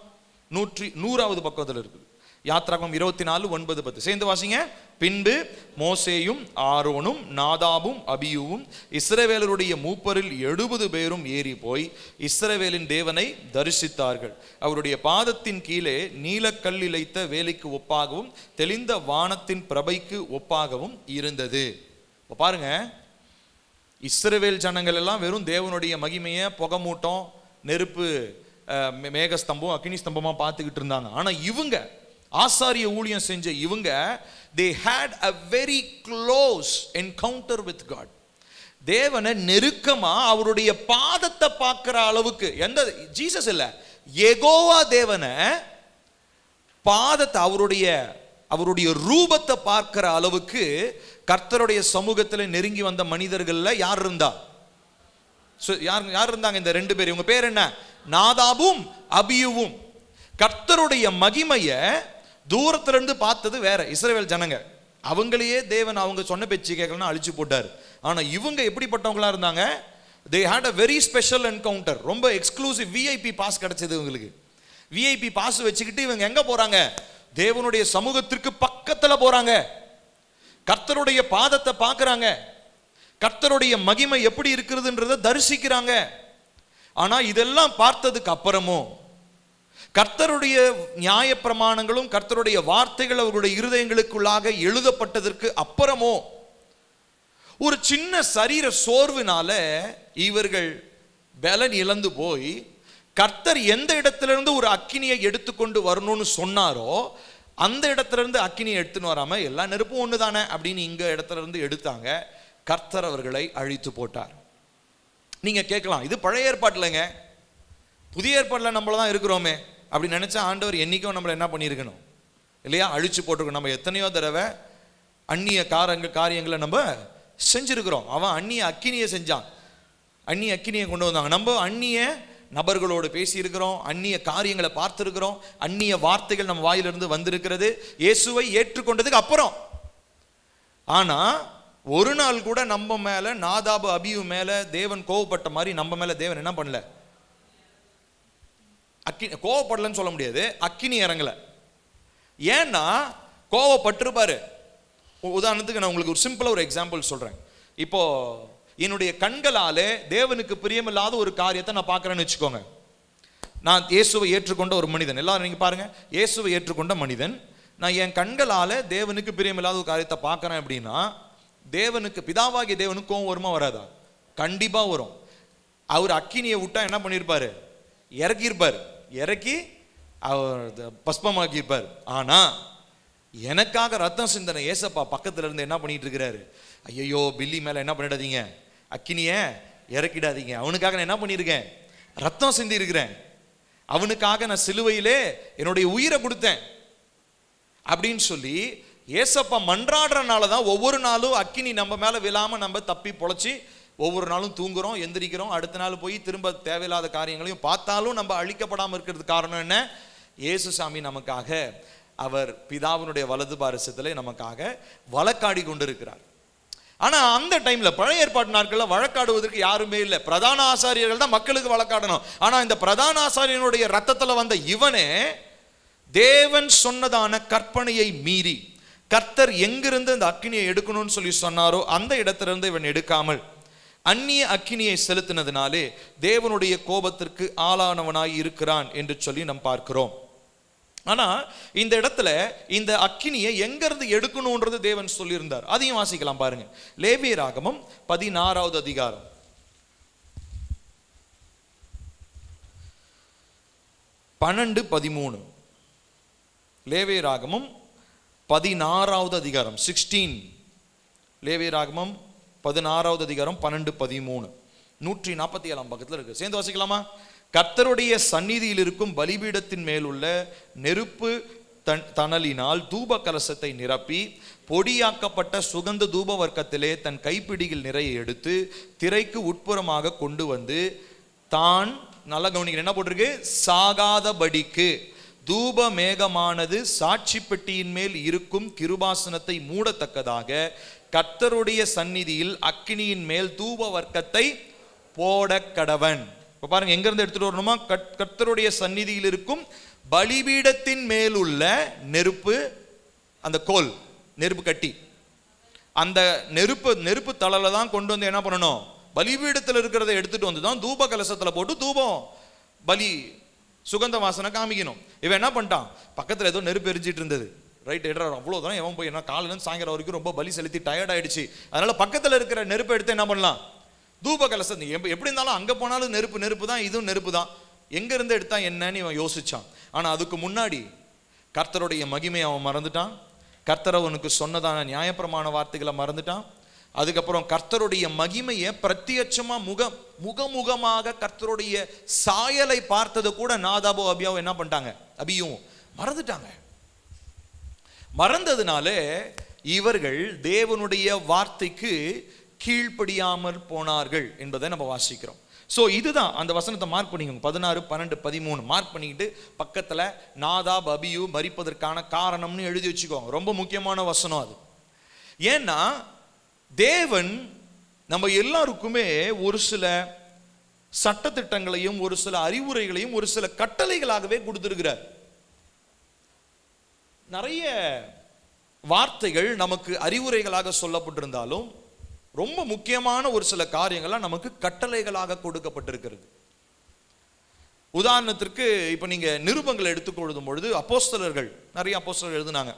100வது பக்கத்தில் இருக்குது. யாத்ராகமம் 24, 9, 10 சேர்ந்து வாசிங்க. பின்பு மோசேயும் ஆரோனும் நாதாபும் அபியூவும் இஸ்ரவேலருடைய மூப்பரில் 70 பேரும் ஏறி போய் இஸ்ரவேலின் தேவனை தரிசித்தார்கள். அவருடைய பாதத்தின் கீழே நீலக்கல் இழைத்த வேலைக்கு ஒப்பாகவும் தெளிந்த வானத்தின் பிரபைக்கு ஒப்பாகவும் இருந்தது. பாருங்க, இஸ்ரவேல் ஜனங்கள் எல்லாம் வெறும் தேவனுடைய மகிமையை புகமூட்டம் நெருப்பு மேகஸ்தம்பம் அக்னி ஸ்தம்பமா பார்த்துக்கிட்டு இருந்தாங்க. ஆனா இவங்க ஆசாரிய ஊழியம் செஞ்ச இவங்க they had a very close encounter with God. தேவனை நெருக்கமா அவருடைய பாதத்தை பார்க்கிற அளவுக்கு, எந்த ஜீசஸ் இல்ல, யெகோவா தேவனை பாதத்தை அவருடைய ரூபத்தை பார்க்கிற அளவுக்கு கர்த்தருடைய சமூகத்தில் நெருங்கி வந்த மனிதர்கள்ல யார் இருந்தா? யார் இருந்தாங்க? இந்த 2 பேர். இவங்க பேர் என்ன? நாதாபும் அபியூவும். கர்த்தருடைய மகிமையை தூரத்திலிருந்து பார்த்தது வேற இஸ்ரவேல் ஜனங்க. அவங்களையே தேவன் அவங்க சொன்ன பேச்சு கேட்கலன்னா அழிச்சு போட்டார். ஆனா இவங்க எப்படிப்பட்டவங்களா இருந்தாங்க? they had a very special encounter. ரொம்ப எக்ஸ்க்ளூசிவ் விஐபி பாஸ் கிடைச்சது இவங்களுக்கு. விஐபி பாஸ் வச்சுக்கிட்டு இவங்க எங்க போறாங்க? தேவனுடைய சமூகத்திற்கு பக்கத்துல போறாங்க. கர்த்தருடைய பாதத்தை பார்க்கறாங்க. கர்த்தருடைய மகிமை எப்படி இருக்கிறதுன்றதை தரிசிக்கிறாங்க. ஆனா இதெல்லாம் பார்த்ததுக்கு அப்புறமும் கர்த்தருடைய நியாய பிரமாணங்களும் கர்த்தருடைய வார்த்தைகள் அவர்களுடைய இருதயங்களுக்குள்ளாக எழுதப்பட்டதற்கு அப்புறமோ ஒரு சின்ன சரீர சோர்வினால இவர்கள் பலன் இழந்து போய் கர்த்தர் எந்த இடத்திலிருந்து ஒரு அக்கினியை எடுத்துக்கொண்டு வரணும்னு சொன்னாரோ அந்த இடத்துல இருந்து அக்கினியை எடுத்துன்னு வராம எல்லா நெருப்பும் ஒன்று தானே அப்படின்னு இங்க இடத்துல இருந்து எடுத்தாங்க. கர்த்தர் அவர்களை அழித்து போட்டார். நீங்க கேட்கலாம், இது பழைய ஏற்பாட்டுலங்க, புதிய ஏற்பாட்டில் நம்மள தான் இருக்கிறோமே அப்படி நினைச்சா ஆண்டவர் என்னைக்கும் நம்மளை என்ன பண்ணியிருக்கணும் இல்லையா? அழிச்சு போட்டிருக்கணும். நம்ம எத்தனையோ தடவை அந்நிய காரியங்களை நம்ம செஞ்சிருக்கிறோம். அவன் அந்நிய அக்கினியை செஞ்சான், அந்நிய அக்கினியை கொண்டு வந்தாங்க. நம்ம அந்நிய நபர்களோடு பேசியிருக்கிறோம், அந்நிய காரியங்களை பார்த்திருக்கிறோம், அந்நிய வார்த்தைகள் நம்ம வாயிலிருந்து வந்திருக்கிறது இயேசுவை ஏற்றுக்கொண்டதுக்கு அப்புறம். ஆனா ஒரு நாள் கூட நம்ம மேல நாதாபு அபியூ மேல தேவன் கோவப்பட்ட மாதிரி நம்ம மேல தேவன் என்ன பண்ணல? அக்கினி கோவப்படலன்னு சொல்ல முடியாது, அக்கினி இறங்கல. ஏன்னா கோவப்பட்டிருப்பாரு. உதாரணத்துக்கு நான் உங்களுக்கு ஒரு சிம்பிளா ஒரு எக்ஸாம்பிள் சொல்றேன். இப்போ என்னுடைய கண்களாலே தேவனுக்கு பிரியமில்லாத ஒரு காரியத்தை நான் பார்க்கறேன்னு வச்சுக்கோங்க. நான் இயேசுவை ஏற்றுக்கொண்ட ஒரு மனிதன், எல்லாரும் நீங்க பாருங்க, இயேசுவை ஏற்றுக்கொண்ட மனிதன், நான் என் கண்களால தேவனுக்கு பிரியமில்லாத ஒரு காரியத்தை பார்க்கறேன் அப்படின்னா தேவனுக்கு, பிதாவாகிய தேவனுக்கு கோவம் வருமா வராதா? கண்டிப்பா வரும். அவர் அக்கினியை விட்டா என்ன பண்ணிருப்பாரு? இறக்கியிருப்பார், இறக்கி அவர் பஸ்பமாக்கியிருப்பார். ஆனா எனக்காக ரத்தம் சிந்தனை ஏசப்பா பக்கத்துல இருந்து என்ன பண்ணிட்டு இருக்கிறாரு? ஐயோ பில்லி மேல என்ன பண்ணிடாதீங்க, அக்கினிய இறக்கிடாதீங்க, அவனுக்காக நான் என்ன பண்ணியிருக்கேன்? ரத்தம் சிந்தி இருக்கிறேன், அவனுக்காக நான் சிலுவையிலே என்னுடைய உயிரை கொடுத்தேன் அப்படின்னு சொல்லி ஏசப்பா மன்றாடுறனால தான் ஒவ்வொரு நாளும் அக்கினி நம்ம மேல விழாம நம்ம தப்பி பொழைச்சி ஒவ்வொரு நாளும் தூங்குறோம், எந்திரிக்கிறோம், அடுத்த நாள் போய் திரும்ப தேவையில்லாத காரியங்களையும் பார்த்தாலும் நம்ம அழிக்கப்படாமல் இருக்கிறது காரணம் என்ன? இயேசு சாமி நமக்காக, அவர் பிதாவினுடைய வலது பாரசத்திலே நமக்காக வழக்காடி கொண்டிருக்கிறார். ஆனா அந்த டைம்ல பழைய ஏற்பாட்டு நாட்கள்ல வழக்காடுவதற்கு யாருமே இல்லை, பிரதான ஆசாரியர்கள் தான் மக்களுக்கு வழக்காடணும். ஆனா இந்த பிரதான ஆசாரியனுடைய ரத்தத்துல வந்த இவனே தேவன் சொன்னதான கற்பனையை மீறி கர்த்தர் எங்கிருந்து இந்த அக்கினியை எடுக்கணும்னு சொல்லி சொன்னாரோ அந்த இடத்திலிருந்து இவன் எடுக்காமல் அந்நிய அக்கினியை செலுத்தினதுனாலே தேவனுடைய கோபத்திற்கு ஆளானவனாய் இருக்கிறான் என்று சொல்லி நாம் பார்க்கிறோம். ஆனா இந்த இடத்துல இந்த அக்கினியை எங்கிருந்து எடுக்கணும்ன்றது தேவன் சொல்லியிருந்தார். அதையும் வாசிக்கலாம் பாருங்க. லேவியராகமம் 16வது அதிகாரம் 12-13. லேவியராகமம் 16வது அதிகாரம் 16. லேவியராகமம் 16வது அதிகாரம் 12-13 147 பக்கத்தில் இருக்கு. சேர்ந்து வாசிக்கலாமா? கர்த்தருடைய சந்நிதியில் இருக்கும் பலிபீடத்தின் மேல் உள்ள நெருப்பு தணலினால் தூப கலசத்தை நிரப்பி பொடியாக்கப்பட்ட சுகந்த தூப வர்க்கத்திலே தன் கைப்பிடியில் நிறைய எடுத்து திரைக்கு உட்புறமாக கொண்டு வந்து தான், நல்ல கவனிக்க, என்ன போட்டிருக்கு? சாகாதபடிக்கு தூப மேகமானது சாட்சி பெட்டியின் மேல் இருக்கும் கிருபாசனத்தை மூடத்தக்கதாக கர்த்தருடைய சந்நிதியில் அக்கினியின் மேல் தூப வர்க்கத்தை போட கடவன். இப்ப பாருங்க, எங்க இருந்து எடுத்துட்டு வரணுமா? கர்த்தருடைய சந்நிதியில் இருக்கும் பலிபீடத்தின் மேல் உள்ள நெருப்பு, அந்த கோல் நெருப்பு கட்டி, அந்த நெருப்பு தளல தான் கொண்டு வந்து என்ன பண்ணணும்? பலிபீடத்தில் இருக்கிறத எடுத்துட்டு வந்து தான் தூப கலசத்துல போட்டு தூபம் பலி சுகந்த வாசனை காமிக்கணும். இவன் என்ன பண்ணிட்டான்? பக்கத்துல ஏதோ நெருப்பு எரிஞ்சிட்டு இருந்தது, ரைட், அவ்வளவுதான். எவன் போய் என்ன காலையில சாயங்காலம் வரைக்கும் ரொம்ப பலி செலுத்தி டயர்ட் ஆயிடுச்சு, அதனால பக்கத்துல இருக்கிற நெருப்பை எடுத்து என்ன பண்ணலாம்? தூப கலசம். எப்படி இருந்தாலும் அங்க போனாலும் நெருப்பு தான், இதுவும் நெருப்பு தான், எங்க இருந்து எடுத்தா என்னன்னு இவன் யோசிச்சான். ஆனா அதுக்கு முன்னாடி கர்த்தருடைய மகிமையை அவன் மறந்துட்டான், கர்த்தர் அவனுக்கு சொன்னதான நியாயப்பிரமாண வார்த்தைகளை மறந்துட்டான். அதுக்கப்புறம் கர்த்தருடைய மகிமையை பிரத்யட்சமா முகமுகமாக கர்த்தருடைய சாயலை பார்த்தது கூட நாதாபோ அபியாவும் என்ன பண்ணிட்டாங்க? அபியும் மறந்துட்டாங்க. மறந்ததுனாலே இவர்கள் தேவனுடைய வார்த்தைக்கு கீழ்ப்படியாமல் போனார்கள் என்பதை நம்ம வாசிக்கிறோம். ஸோ இதுதான் அந்த வசனத்தை மார்க் பண்ணிக்கோங்க. 16, 12, 13 மார்க் பண்ணிக்கிட்டு பக்கத்தில் நாதாப் அபியூ மரிப்பதற்கான காரணம்னு எழுதி வச்சுக்கோங்க. ரொம்ப முக்கியமான வசனம் அது. ஏன்னா தேவன் நம்ம எல்லாருக்குமே ஒரு சில சட்டத்திட்டங்களையும் ஒரு சில அறிவுரைகளையும் ஒரு சில கட்டளைகளாகவே கொடுத்திருக்கிறார். நிறைய வார்த்தைகள் நமக்கு அறிவுரைகளாக சொல்லப்பட்டிருந்தாலும் ரொம்ப முக்கியமான ஒரு சில காரியங்கள்லாம் நமக்கு கட்டளைகளாக கொடுக்கப்பட்டிருக்கிறது. உதாரணத்திற்கு இப்ப நீங்க நிருபங்களை எடுத்துக்கொள்ளும் பொழுது அப்போஸ்தலர்கள், நிறைய அப்போஸ்தலர்கள் எழுதினாங்க.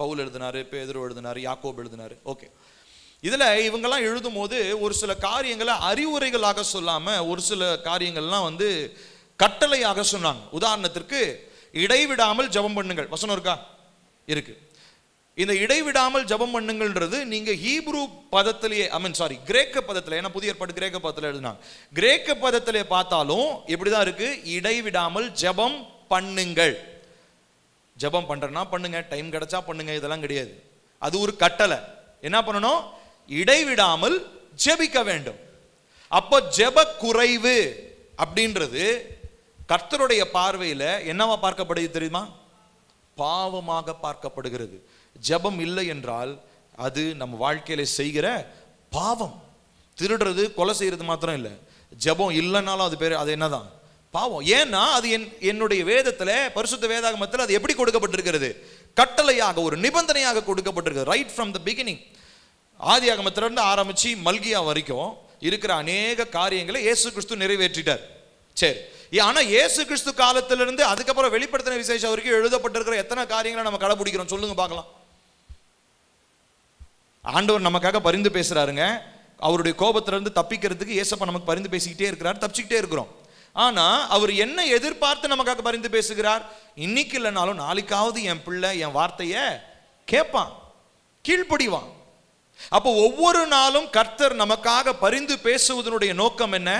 பவுல் எழுதினாரு, பேதுரு எழுதினாரு, யாக்கோபு எழுதினாரு. ஓகே, இதுல இவங்கெல்லாம் எழுதும் போது ஒரு சில காரியங்களை அறிவுரைகளாக சொல்லாம ஒரு சில காரியங்கள்லாம் கட்டளையாக சொன்னாங்க. உதாரணத்திற்கு இடைவிடாமல் ஜெபம் பண்ணுங்கள் வசனம் இருக்கா? இருக்கு. இந்த இடைவிடாமல் ஜெபம் பண்ணுங்கள்ன்றது நீங்க ஹீப்ரு பதத்திலேயே கிரேக்க பதத்திலே, ஏன்னா புதிய ஏற்பாடு கிரேக்க பதத்தில் எழுதினாங்க. கிரேக்க பதத்திலே பார்த்தாலும் இப்படிதான் இருக்கு, இடைவிடாமல் ஜெபம் பண்ணுங்கள். ஜெபம் பண்றேன்னா பண்ணுங்க, டைம் கிடைச்சா பண்ணுங்க, இதெல்லாம் கிடையாது. அது ஒரு கட்டளை. என்ன பண்ணணும்? இடைவிடாமல் ஜெபிக்க வேண்டும். அப்போ ஜெப குறைவு அப்படின்றது கர்த்தருடைய பார்வையில என்னவா பார்க்கப்படுது தெரியுமா? பாவமாக பார்க்கப்படுகிறது. ஜெபம் இல்லை என்றால் அது நம்ம வாழ்க்கையில செய்கிற பாவம். திருடுறது, கொலை செய்யறது மாத்திரம் இல்லை, ஜெபம் இல்லைன்னாலும் அது பேர், அது என்னதான்? பாவம். ஏன்னா அது என்னுடைய வேதத்துல, பரிசுத்த வேதாகமத்தில் அது எப்படி கொடுக்கப்பட்டிருக்கிறது? கட்டளையாக, ஒரு நிபந்தனையாக கொடுக்கப்பட்டிருக்கிறது. ரைட் ஃப்ரம் த பிகினிங், ஆதியாகமத்திலிருந்து ஆரம்பிச்சு மல்கியா வரைக்கும் இருக்கிற அநேக காரியங்களை இயேசு கிறிஸ்து நிறைவேற்றிட்டார். சரி, ஆனா இயேசு கிறிஸ்து காலத்திலிருந்து அதுக்கப்புறம் வெளிப்படுத்தின விசேஷம் வரைக்கும் எழுதப்பட்டிருக்கிற எத்தனை காரியங்களை நம்ம கடைபிடிக்கிறோம் சொல்லுங்க பார்க்கலாம். ஆண்டவர் நமக்காக பரிந்து பேசுறாருங்க. அவருடைய கோபத்திலிருந்து தப்பிக்கிறதுக்கு இயேசப்பா நமக்கு பரிந்து பேசிக்கிட்டே இருக்கிறார், தப்பிச்சுக்கிட்டே இருக்கிறோம். ஆனா அவர் என்ன எதிர்பார்த்து நமக்காக பரிந்து பேசுகிறார்? இன்னைக்கு இல்லைனாலும் நாளைக்காவது என் பிள்ளை என் வார்த்தைய கேட்பான், கீழ்ப்படிவான். அப்போ ஒவ்வொரு நாளும் கர்த்தர் நமக்காக பரிந்து பேசுவதனுடைய நோக்கம் என்ன?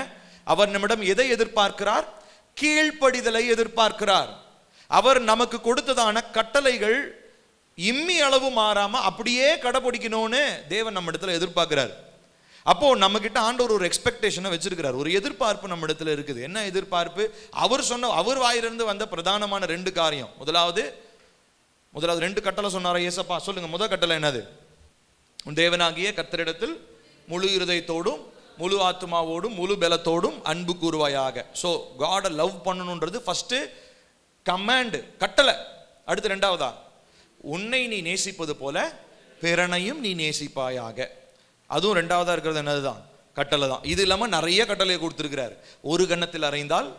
அவர் நம்மிடம் எதை எதிர்பார்க்கிறார்? கீழ்ப்படிதலை எதிர்பார்க்கிறார். அவர் நமக்கு கொடுத்ததான கட்டளைகள் இம்மி அளவு மாறாம அப்படியே கடைபிடிக்கணும்னு தேவன் நம்ம இடத்துல எதிர்பார்க்கிறார். அப்போ நம்ம கிட்ட ஆண்டவர் ஒரு எக்ஸ்பெக்டேஷனை வச்சிருக்கிறார், ஒரு எதிர்பார்ப்பு நம்ம இடத்துல இருக்குது. என்ன எதிர்பார்ப்பு? அவர் வாயிலிருந்து வந்த பிரதானமான 2 காரியம். முதலாவது 2 கட்டளை சொன்னாரா ஏசப்பா? சொல்லுங்க, முதல் கட்டளை என்னது? உன் தேவனாகிய கர்த்தரிடத்தில் முழு இருதயத்தோடும் முழு ஆத்மாவோடும் முழு பலத்தோடும் அன்பு கூறுவாயாக. ஸோ காடை லவ் பண்ணணுன்றது ஃபர்ஸ்ட் கமாண்ட், கட்டளை. அடுத்து 2வதா, உன்னை நீ நேசிப்பது போல பிறனையும் நீ நேசிப்பாயாக. அதுவும் 2வதா இருக்கிறது என்னதுதான்? கட்டளை தான். இது இல்லாம நிறைய கட்டளையை கொடுத்திருக்கிறார். ஒரு கன்னத்தில் அறைந்தால்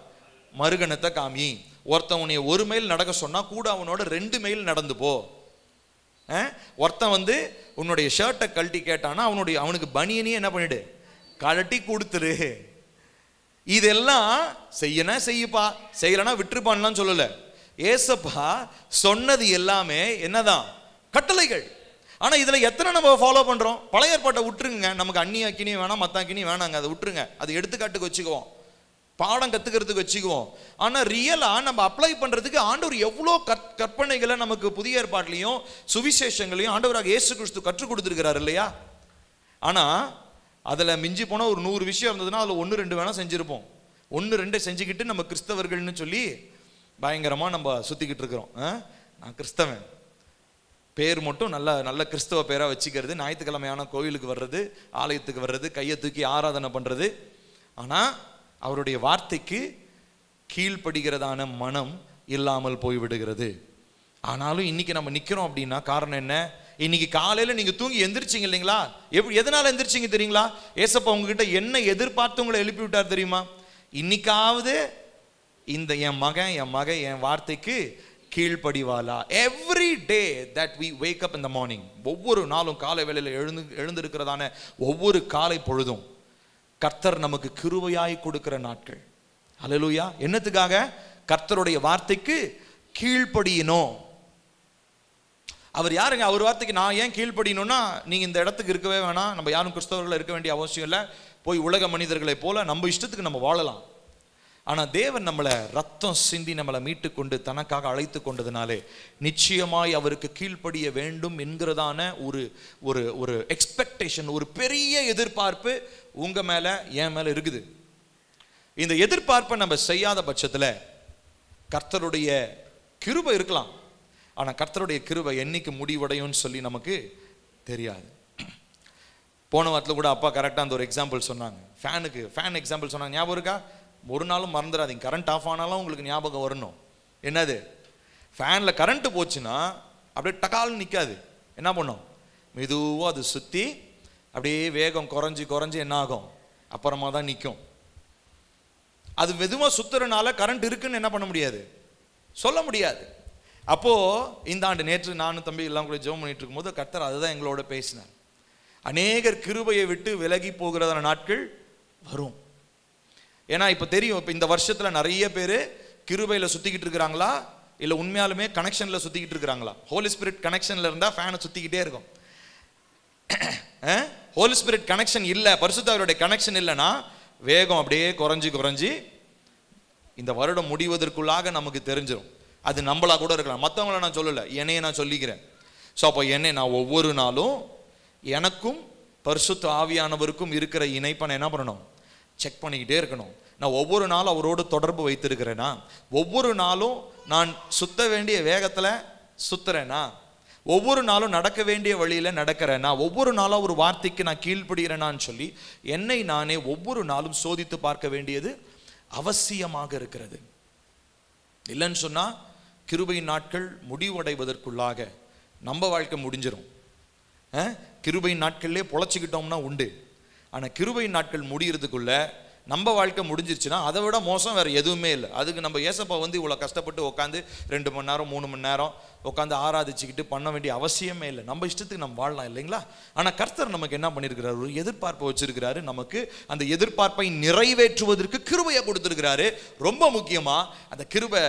மறுகணத்தை காமி. ஒருத்தன் உன்னை 1 மைல் நடக்க சொன்னா கூட அவனோட 2 மைல் நடந்து போ. ஒருத்தன் உன்னுடைய ஷர்ட்டை கழட்டி கேட்டானா அவனுக்கு பனியனே என்ன பண்ணிடு, கழட்டி கொடுத்துரு. இதெல்லாம் செய்யனா செய்யப்பா, செய்யலனா விட்டுருப்பான்லாம் சொல்லல. ஏசப்பா சொன்னது எல்லாமே என்னதான்? கட்டளைகள். ஆனா இதுல எத்தனை நம்ம ஃபாலோ பண்றோம்? பழைய ஏற்பாட்டை விட்டுருங்க, நமக்கு அந்நிய அக்கினியும் வேணாம், மத்த அக்கினியும் வேணாங்க, அதை விட்டுருங்க. அது எடுத்துக்காட்டுக்கு வச்சுக்குவோம், பாடம் கத்துக்கிறதுக்கு வச்சுக்குவோம். ஆனா ரியலா நம்ம அப்ளை பண்றதுக்கு ஆண்டவர் எவ்வளோ கற்பனைகளை நமக்கு புதிய ஏற்பாட்டிலையும் சுவிசேஷங்களையும் ஆண்டவராக இயேசு கிறிஸ்து கற்றுக் கொடுத்துருக்கிறார் இல்லையா? ஆனா அதுல மிஞ்சி போனா ஒரு 100 விஷயம் இருந்ததுன்னா அதுல 1-2 வேணா செஞ்சிருப்போம். 1-2 செஞ்சுக்கிட்டு நம்ம கிறிஸ்தவர்கள்னு சொல்லி பயங்கரமா நம்ம சுத்திக்கிட்டு இருக்கிறோம். நான் கிறிஸ்தவன், பேர் மட்டும் நல்ல நல்ல கிறிஸ்தவ பேரா வச்சுக்கிறது, ஞாயிற்றுக்கிழமையான கோயிலுக்கு வர்றது, ஆலயத்துக்கு வர்றது, கையை தூக்கி ஆராதனை பண்றது. ஆனா அவருடைய வார்த்தைக்கு கீழ்ப்படுகிறதான மனம் இல்லாமல் போய்விடுகிறது. ஆனாலும் இன்னைக்கு நம்ம நிக்கிறோம் அப்படின்னா காரணம் என்ன? இன்னைக்கு காலையில நீங்க தூங்கி எந்திரிச்சிங்க இல்லைங்களா? எதனால எந்திரிச்சிங்க தெரியுங்களா? ஏசப்பா உங்ககிட்ட என்ன எதிர்பார்த்து உங்களை எழுப்பி விட்டார் தெரியுமா? இன்னைக்காவது இந்த என் மகன் என் வார்த்தைக்கு கீழ்ப்படிவாளா? Every day that we wake up in the morning, ஒவ்வொரு நாளும் காலை வேளையில எழுந்திருக்கிறதான ஒவ்வொரு காலை பொழுதும் கர்த்தர் நமக்கு கிருபையாய் கொடுக்கிற நாட்கள். ஹல்லேலூயா. என்னத்துக்காக? கர்த்தருடைய வார்த்தைக்கு கீழ்ப்படியணும். அவர் யாருங்க? அவர் வார்த்தைக்கு நான் ஏன் கீழ்ப்படியணும்னா, நீங்க இந்த இடத்துக்கு இருக்கவே வேணாம், நம்ம யாரும் கிறிஸ்தவர்கள் இருக்க வேண்டிய அவசியம் இல்லை, போய் உலக மனிதர்களை போல நம்ம இஷ்டத்துக்கு நம்ம வாழலாம். ஆனால் தேவன் நம்மளை ரத்தம் சிந்தி நம்மளை மீட்டு கொண்டு தனக்காக அழைத்து கொண்டதுனாலே நிச்சயமாய் அவருக்கு கீழ்ப்படிய வேண்டும் என்கிறதான ஒரு ஒரு ஒரு எக்ஸ்பெக்டேஷன், ஒரு பெரிய எதிர்பார்ப்பு உங்கள் மேலே என் மேலே இருக்குது. இந்த எதிர்பார்ப்பை நம்ம செய்யாத பட்சத்தில் கர்த்தருடைய கிருபை இருக்கலாம், ஆனால் கர்த்தருடைய கிருபை என்னைக்கு முடிவடையும்னு சொல்லி நமக்கு தெரியாது. போன வாரத்தில் கூட அப்பா கரெக்டாக அந்த ஒரு எக்ஸாம்பிள் சொன்னாங்க. ஃபேன் எக்ஸாம்பிள் சொன்னாங்க, ஞாபகம் இருக்கா? ஒரு நாளும் மறந்துடாதீங்க, கரண்ட் ஆஃப் ஆனாலும் உங்களுக்கு ஞாபகம் வரணும். என்னது? ஃபேனில் கரண்ட்டு போச்சுன்னா அப்படியே டக்கால்னு நிற்காது, என்ன பண்ணும்? மெதுவாக அது சுற்றி அப்படியே வேகம் குறைஞ்சி என்ன ஆகும்? அப்புறமா தான் நிற்கும். அது மெதுவாக சுற்றுறனால கரண்ட் இருக்குன்னு என்ன பண்ண முடியாது, சொல்ல முடியாது. அப்போது இந்த ஆண்டு நேற்று நானும் தம்பி எல்லாம் கூட ஜெபம் பண்ணிட்டு இருக்கும்போது கர்த்தர் அதுதான் எங்களோட பேசினார். அநேகர் கிருபையை விட்டு விலகி போகிறதான நாட்கள் வரும். ஏன்னா இப்போ தெரியும், இப்போ இந்த வருஷத்தில் நிறைய பேர் கிருபையில் சுற்றிக்கிட்டு இருக்கிறாங்களா இல்லை உண்மையாலுமே கனெக்ஷனில் சுற்றிக்கிட்டு இருக்கிறாங்களா? ஹோலி ஸ்பிரிட் கனெக்ஷனில் இருந்தால் ஃபேனை சுற்றிக்கிட்டே இருக்கும். ஹோலி ஸ்பிரிட் கனெக்ஷன் இல்லை, பரிசுத்த ஆவியுடைய கனெக்ஷன் இல்லைன்னா வேகம் அப்படியே குறைஞ்சி இந்த வருடம் முடிவதற்குள்ளாக நமக்கு தெரிஞ்சிடும். அது நம்மளா கூட இருக்கலாம், மற்றவங்கள நான் சொல்லலை, என்னையை நான் சொல்லிக்கிறேன். ஸோ அப்போ நான் ஒவ்வொரு நாளும் எனக்கும் பரிசுத்த ஆவியானவருக்கும் இருக்கிற இணைப்பை என்ன பண்ணணும்? செக் பண்ணிக்கிட்டே இருக்கணும். நான் ஒவ்வொரு நாளும் அவரோடு தொடர்பு வைத்திருக்கிறேனா? ஒவ்வொரு நாளும் நான் சுத்த வேண்டிய வேகத்தில் சுத்துறேனா? ஒவ்வொரு நாளும் நடக்க வேண்டிய வழியில் நடக்கிறேனா? ஒவ்வொரு நாளும் ஒரு வார்த்தைக்கு நான் கீழ்ப்படுகிறேனான்னு சொல்லி என்னை நானே ஒவ்வொரு நாளும் சோதித்து பார்க்க வேண்டியது அவசியமாக இருக்கிறது. இல்லைன்னு சொன்னால் கிருபையின் நாட்கள் முடிவடைவதற்குள்ளாக நம்ம வாழ்க்கை முடிஞ்சிடும். கிருபையின் நாட்கள்லே பொழைச்சிக்கிட்டோம்னா உண்டு. ஆனால் கிருபையின் நாட்கள் முடிகிறதுக்குள்ள நம்ம வாழ்க்கை முடிஞ்சிருச்சுன்னா அதை விட மோசம் வேறு எதுவுமே இல்லை. அதுக்கு நம்ம ஏசப்பா இவ்வளோ கஷ்டப்பட்டு உட்காந்து 2 மணி நேரம் 3 மணி நேரம் உட்காந்து ஆராதிச்சுக்கிட்டு பண்ண வேண்டிய அவசியமே இல்லை. நம்ம இஷ்டத்துக்கு நம்ம வாழலாம் இல்லைங்களா? ஆனால் கர்த்தர் நமக்கு என்ன பண்ணியிருக்கிறாரு? ஒரு எதிர்பார்ப்பை வச்சிருக்கிறாரு. நமக்கு அந்த எதிர்பார்ப்பை நிறைவேற்றுவதற்கு கிருபையை கொடுத்துருக்கிறாரு. ரொம்ப முக்கியமாக அந்த கிருபை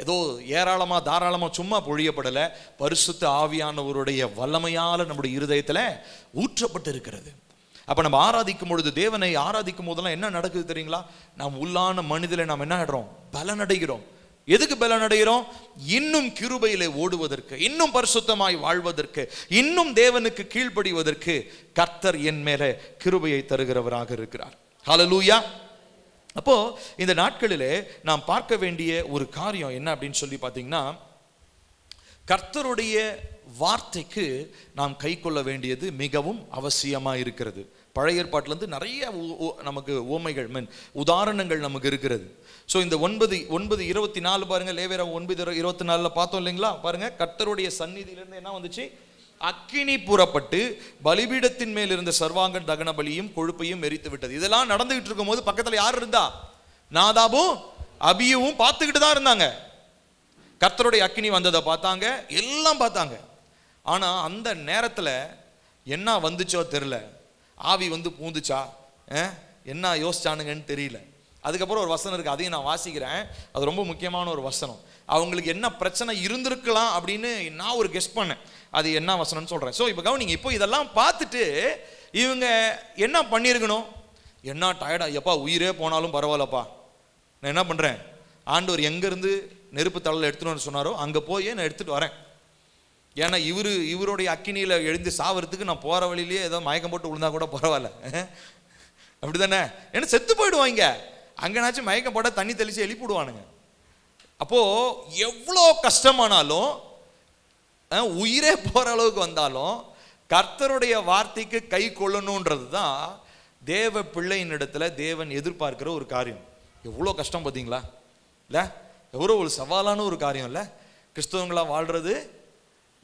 ஏதோ ஏராளமாக தாராளமாக சும்மா பொழியப்படலை, பரிசுத்த ஆவியானவருடைய வல்லமையால் நம்முடைய இருதயத்தில் ஊற்றப்பட்டு இருக்கிறது. அப்போ நம்ம ஆராதிக்கும் பொழுது, தேவனை ஆராதிக்கும் போதெல்லாம் என்ன நடக்குது தெரியுங்களா? நாம் உள்ளான மனிதனை நாம் என்ன ஆடுறோம்? பலனடைகிறோம். எதுக்கு பலனடைகிறோம்? இன்னும் கிருபையிலே ஓடுவதற்கு, இன்னும் பரிசுத்தமாய் வாழ்வதற்கு, இன்னும் தேவனுக்கு கீழ்ப்படிவதற்கு கர்த்தர் என் மேலே கிருபையை தருகிறவராக இருக்கிறார். ஹல்லேலூயா. அப்போ இந்த நாட்களிலே நாம் பார்க்க வேண்டிய ஒரு காரியம் என்ன அப்படின்னு சொல்லி பார்த்தீங்கன்னா, கர்த்தருடைய வார்த்தைக்கு நாம் கை கொள்ள வேண்டியது மிகவும் அவசியமாக இருக்கிறது. பழைய ஏற்பாட்டிலேருந்து நிறைய நமக்கு உவமைகள் உதாரணங்கள் நமக்கு இருக்கிறது. ஸோ இந்த 9:24 பாருங்க, லேவியராகமம் 9:24 பார்த்தோம் இல்லைங்களா? பாருங்க, கர்த்தருடைய சந்நிதியிலிருந்து என்ன வந்துச்சு? அக்கினி புறப்பட்டு பலிபீடத்தின் மேல் இருந்த சர்வாங்க தகன பலியும் கொழுப்பையும் எரித்து விட்டது. இதெல்லாம் நடந்துகிட்டு இருக்கும் போது பக்கத்தில் யார் இருந்தா? நாதாபும் அபியூவும் பார்த்துக்கிட்டு தான் இருந்தாங்க. கர்த்தருடைய அக்கினி வந்ததை பார்த்தாங்க, எல்லாம் பார்த்தாங்க. ஆனா அந்த நேரத்தில் என்ன வந்துச்சோ தெரியல, ஆவி பூந்துச்சா, என்ன யோசிச்சானுங்கன்னு தெரியல. அதுக்கப்புறம் ஒரு வசனம் இருக்கு, அதையும் நான் வாசிக்கிறேன். அது ரொம்ப முக்கியமான ஒரு வசனம். அவங்களுக்கு என்ன பிரச்சனை இருந்திருக்கலாம் அப்படின்னு நான் ஒரு கெஸ் பண்ணேன். அது என்ன வசனம்னு சொல்றேன். ஸோ இப்போ கவனிங்க, இப்போ இதெல்லாம் பார்த்துட்டு இவங்க என்ன பண்ணியிருக்கணும்? என்ன டயர்டா, எப்பா உயிரே போனாலும் பரவாயில்லப்பா, நான் என்ன பண்றேன்? ஆண்டவர் எங்கேருந்து நெருப்பு தழல் எடுத்துன்னு சொன்னாரோ அங்கே போய் நான் எடுத்துட்டு வரேன். ஏன்னா இவருடைய அக்கினியில் எழுந்து சாவறதுக்கு நான் போகிற வழியிலேயே ஏதோ மயக்கம் போட்டு விழுந்தா கூட பரவாயில்ல, அப்படி தானே? ஏன்னா செத்து போயிடுவாங்க. அங்கேனாச்சும் மயக்கம் போட்டால் தண்ணி தெளித்து எழுப்பிடுவானுங்க. அப்போது எவ்வளோ கஷ்டமானாலும், உயிரே போகிற அளவுக்கு வந்தாலும் கர்த்தருடைய வார்த்தைக்கு கை கொள்ளணுன்றது தான் தேவ பிள்ளையின் இடத்துல தேவன் எதிர்பார்க்கிற ஒரு காரியம். எவ்வளோ கஷ்டம் பார்த்தீங்களா? இல்லை, எவ்வளோ ஒரு சவாலான ஒரு காரியம் இல்லை? கிறிஸ்தவங்களாக வாழ்கிறது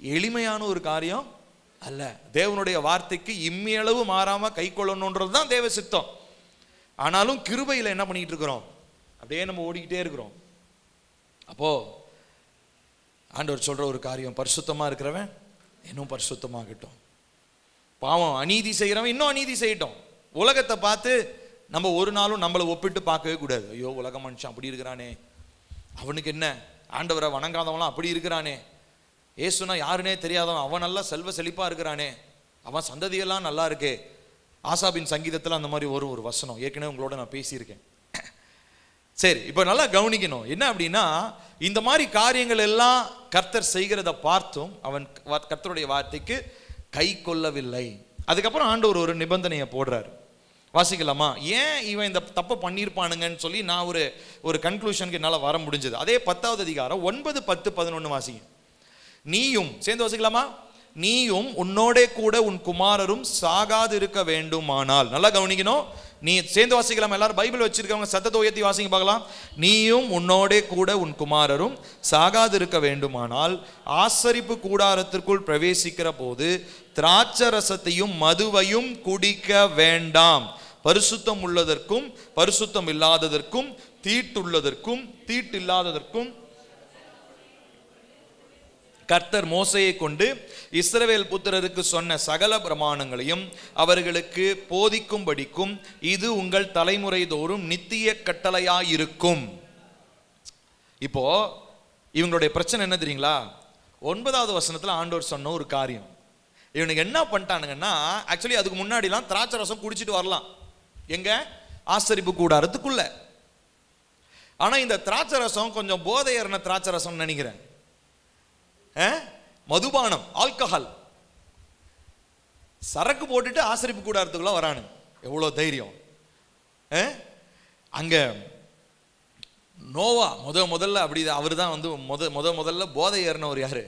எளிமையான ஒரு காரியம் அல்ல. தேவனுடைய வார்த்தைக்கு இம்மியளவு மாறாமல் கை கொள்ளணுன்றது தான் தேவ சித்தம். ஆனாலும் கிருபையில் என்ன பண்ணிட்டு இருக்கிறோம்? அப்படியே நம்ம ஓடிக்கிட்டே இருக்கிறோம். அப்போ ஆண்டவர் சொல்ற ஒரு காரியம், பரிசுத்தமாக இருக்கிறவன் இன்னும் பரிசுத்தமாகட்டும், பாவம் அநீதி செய்கிறவன் இன்னும் அநீதி செய்யட்டும். உலகத்தை பார்த்து நம்ம ஒரு நாளும் நம்மளை ஒப்பிட்டு பார்க்கவே கூடாது. ஐயோ உலக மனுஷன் அப்படி இருக்கிறானே, அவனுக்கு என்ன, ஆண்டவரை வணங்காதவன்லாம் அப்படி இருக்கிறானே, ஏசுனா யாருன்னே தெரியாதவன் அவன் நல்லா செல்வ செழிப்பாக இருக்கிறானே, அவன் சந்ததியெல்லாம் நல்லா இருக்கே. ஆசாபின் சங்கீதத்தில் அந்த மாதிரி ஒரு வசனம் ஏற்கனவே உங்களோட நான் பேசியிருக்கேன். சரி, இப்போ நல்லா கவனிக்கணும். என்ன அப்படின்னா, இந்த மாதிரி காரியங்கள் எல்லாம் கர்த்தர் செய்கிறத பார்த்தும் அவன் கர்த்தருடைய வார்த்தைக்கு கை கொள்ளவில்லை. அதுக்கப்புறம் ஆண்டவர் ஒரு நிபந்தனையை போடுறாரு. வாசிக்கலாமா? ஏன் இவன் இந்த தப்பை பண்ணியிருப்பானுங்கன்னு சொல்லி நான் ஒரு கன்க்ளூஷனுக்கு என்னால் வர முடிஞ்சது. அதே 10வது அதிகாரம் 9, 10, 11 வாசிங்க. நீயும் சேர்ந்து வாசிக்கலாமா? நீயும் உன்னோட கூட உன் குமாரரும் சாகாது இருக்க வேண்டுமானால். நல்லா கவனிக்கணும். நீ சேர்ந்து வாசிக்கலாம். எல்லாரும் பைபிள் வச்சிருக்கவங்க சத்தத்தை உயர்த்தி வாசிங்க பார்க்கலாம். நீயும் உன்னோட கூட உன் குமாரரும் சாகாது இருக்க வேண்டுமானால் ஆசரிப்பு கூடாரத்திற்குள் பிரவேசிக்கிற போது திராட்சரசத்தையும் மதுவையும் குடிக்க வேண்டாம். பரிசுத்தம் உள்ளதற்கும் பரிசுத்தம் இல்லாததற்கும் தீட்டுள்ளதற்கும் தீட்டில்லாததற்கும் கர்த்தர் மோசையை கொண்டு இஸ்ரவேல் புத்திரருக்கு சொன்ன சகல பிரமாணங்களையும் அவர்களுக்கு போதிக்கும்படிக்கும் இது உங்கள் தலைமுறை தோறும் நித்திய கட்டளையாயிருக்கும். இப்போ இவங்களுடைய பிரச்சனை என்ன தெரியுங்களா? 9வது வசனத்துல ஆண்டவர் சொன்ன ஒரு காரியம். இவனுக்கு என்ன பண்ணிட்டானுங்கன்னா, ஆக்சுவலி அதுக்கு முன்னாடிலாம் திராட்சை ரசம் குடிச்சிட்டு வரலாம் எங்க ஆசரிப்பு கூடாரத்துக்குள்ள. ஆனா இந்த திராட்சை ரசம் கொஞ்சம் போதை ஏறின திராட்சை ரசம் நினைக்கிறேன். மதுபானம், ஆல்கஹால், சரக்கு போட்டுட்டு ஆசரிப்பு கூடாரத்துக்குள்ள வரானு. எவ்வளவு தைரியம்! அங்க நோவா முதல்ல அப்படி அவர் தான் வந்து முதல்ல போதை ஏறினவர். யாரு?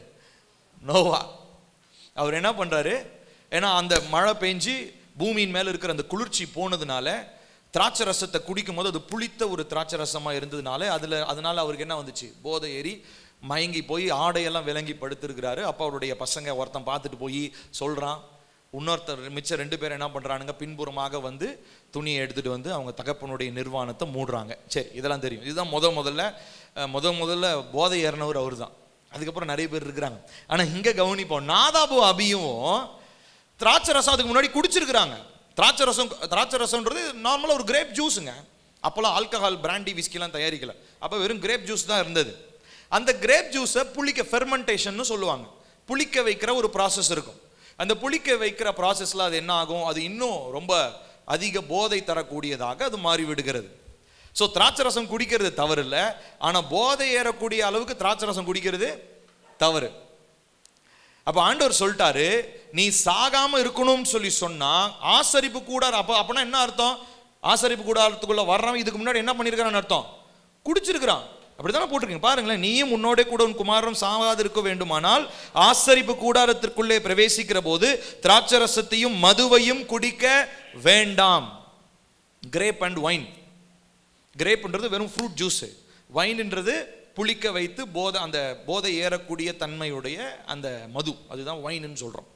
நோவா. அவர் என்ன பண்றாரு? ஏன்னா அந்த மழை பெஞ்சு பூமியின் மேல இருக்கிற அந்த குளிர்ச்சி போனதுனால திராட்சை ரசத்தை குடிக்கும் போது அது புளித்த ஒரு திராட்சை ரசமா இருந்ததுனால அதனால அவருக்கு என்ன வந்துச்சு? போதை ஏறி மயங்கி போய் ஆடையெல்லாம் விளங்கி படுத்திருக்கிறாரு. அப்போ அவருடைய பசங்க ஒருத்தன் பார்த்துட்டு போய் சொல்றான். இன்னொருத்தர் மிச்சம் 2 பேர் என்ன பண்றானுங்க? பின்புறமாக வந்து துணியை எடுத்துட்டு வந்து அவங்க தகப்பனுடைய நிர்வாணத்தை மூடுறாங்க. சரி, இதெல்லாம் தெரியும். இதுதான் முதல்ல போதை ஏறினவர் அவர் தான். அதுக்கப்புறம் நிறைய பேர் இருக்கிறாங்க. ஆனா இங்க கவனிப்போம், நாதாபு அபியும் திராட்சை ரசம் அதுக்கு முன்னாடி குடிச்சிருக்கிறாங்க. திராட்சை ரசம்ன்றது நார்மலா ஒரு கிரேப் ஜூஸுங்க. அப்போல்லாம் ஆல்கஹால், பிராண்டி, விஸ்கிலாம் தயாரிக்கல. அப்போ வெறும் கிரேப் ஜூஸ் தான் இருந்தது. அந்த கிரேப் ஜூஸை புளிக்க, ஃபெர்மெண்டேஷன் சொல்லுவாங்க, புளிக்க வைக்கிற ஒரு ப்ராசஸ் இருக்கும். அந்த புளிக்க வைக்கிற ப்ராசஸ்ல அது என்ன ஆகும்? அது இன்னும் ரொம்ப அதிக போதை தரக்கூடியதாக அது மாறி விடுகிறது. ஸோ திராட்சை ரசம் குடிக்கிறது தவறு இல்லை, ஆனா போதை ஏறக்கூடிய அளவுக்கு திராட்சை ரசம் குடிக்கிறது தவறு. அப்ப ஆண்டவர் சொல்லிட்டாரு, நீ சாகாம இருக்கணும்னு சொல்லி சொன்னா ஆசரிப்பு கூடாரம். அப்பனா என்ன அர்த்தம்? ஆசரிப்பு கூடாரத்துக்குள்ள வர்றவன் இதுக்கு முன்னாடி என்ன பண்ணிருக்கான்னு அர்த்தம்? குடிச்சிருக்கிறான். அப்படித்தானே போட்டிருக்கீங்க பாருங்களேன். நீயும் உன்னோட கூட உன் குமாரரும் சாகாது இருக்க வேண்டுமானால் ஆசரிப்பு கூடாரத்திற்குள்ளே பிரவேசிக்கிற போது திராட்சை ரசத்தையும் மதுவையும் குடிக்க வேண்டாம். Grape and wine. கிரேப்ன்றது வெறும் ஃப்ரூட் ஜூஸ், வைன்ன்றது புளிக்க வைத்து அந்த போதை ஏறக்கூடிய தன்மையுடைய அந்த மது, அதுதான் வைன்னு சொல்றோம்.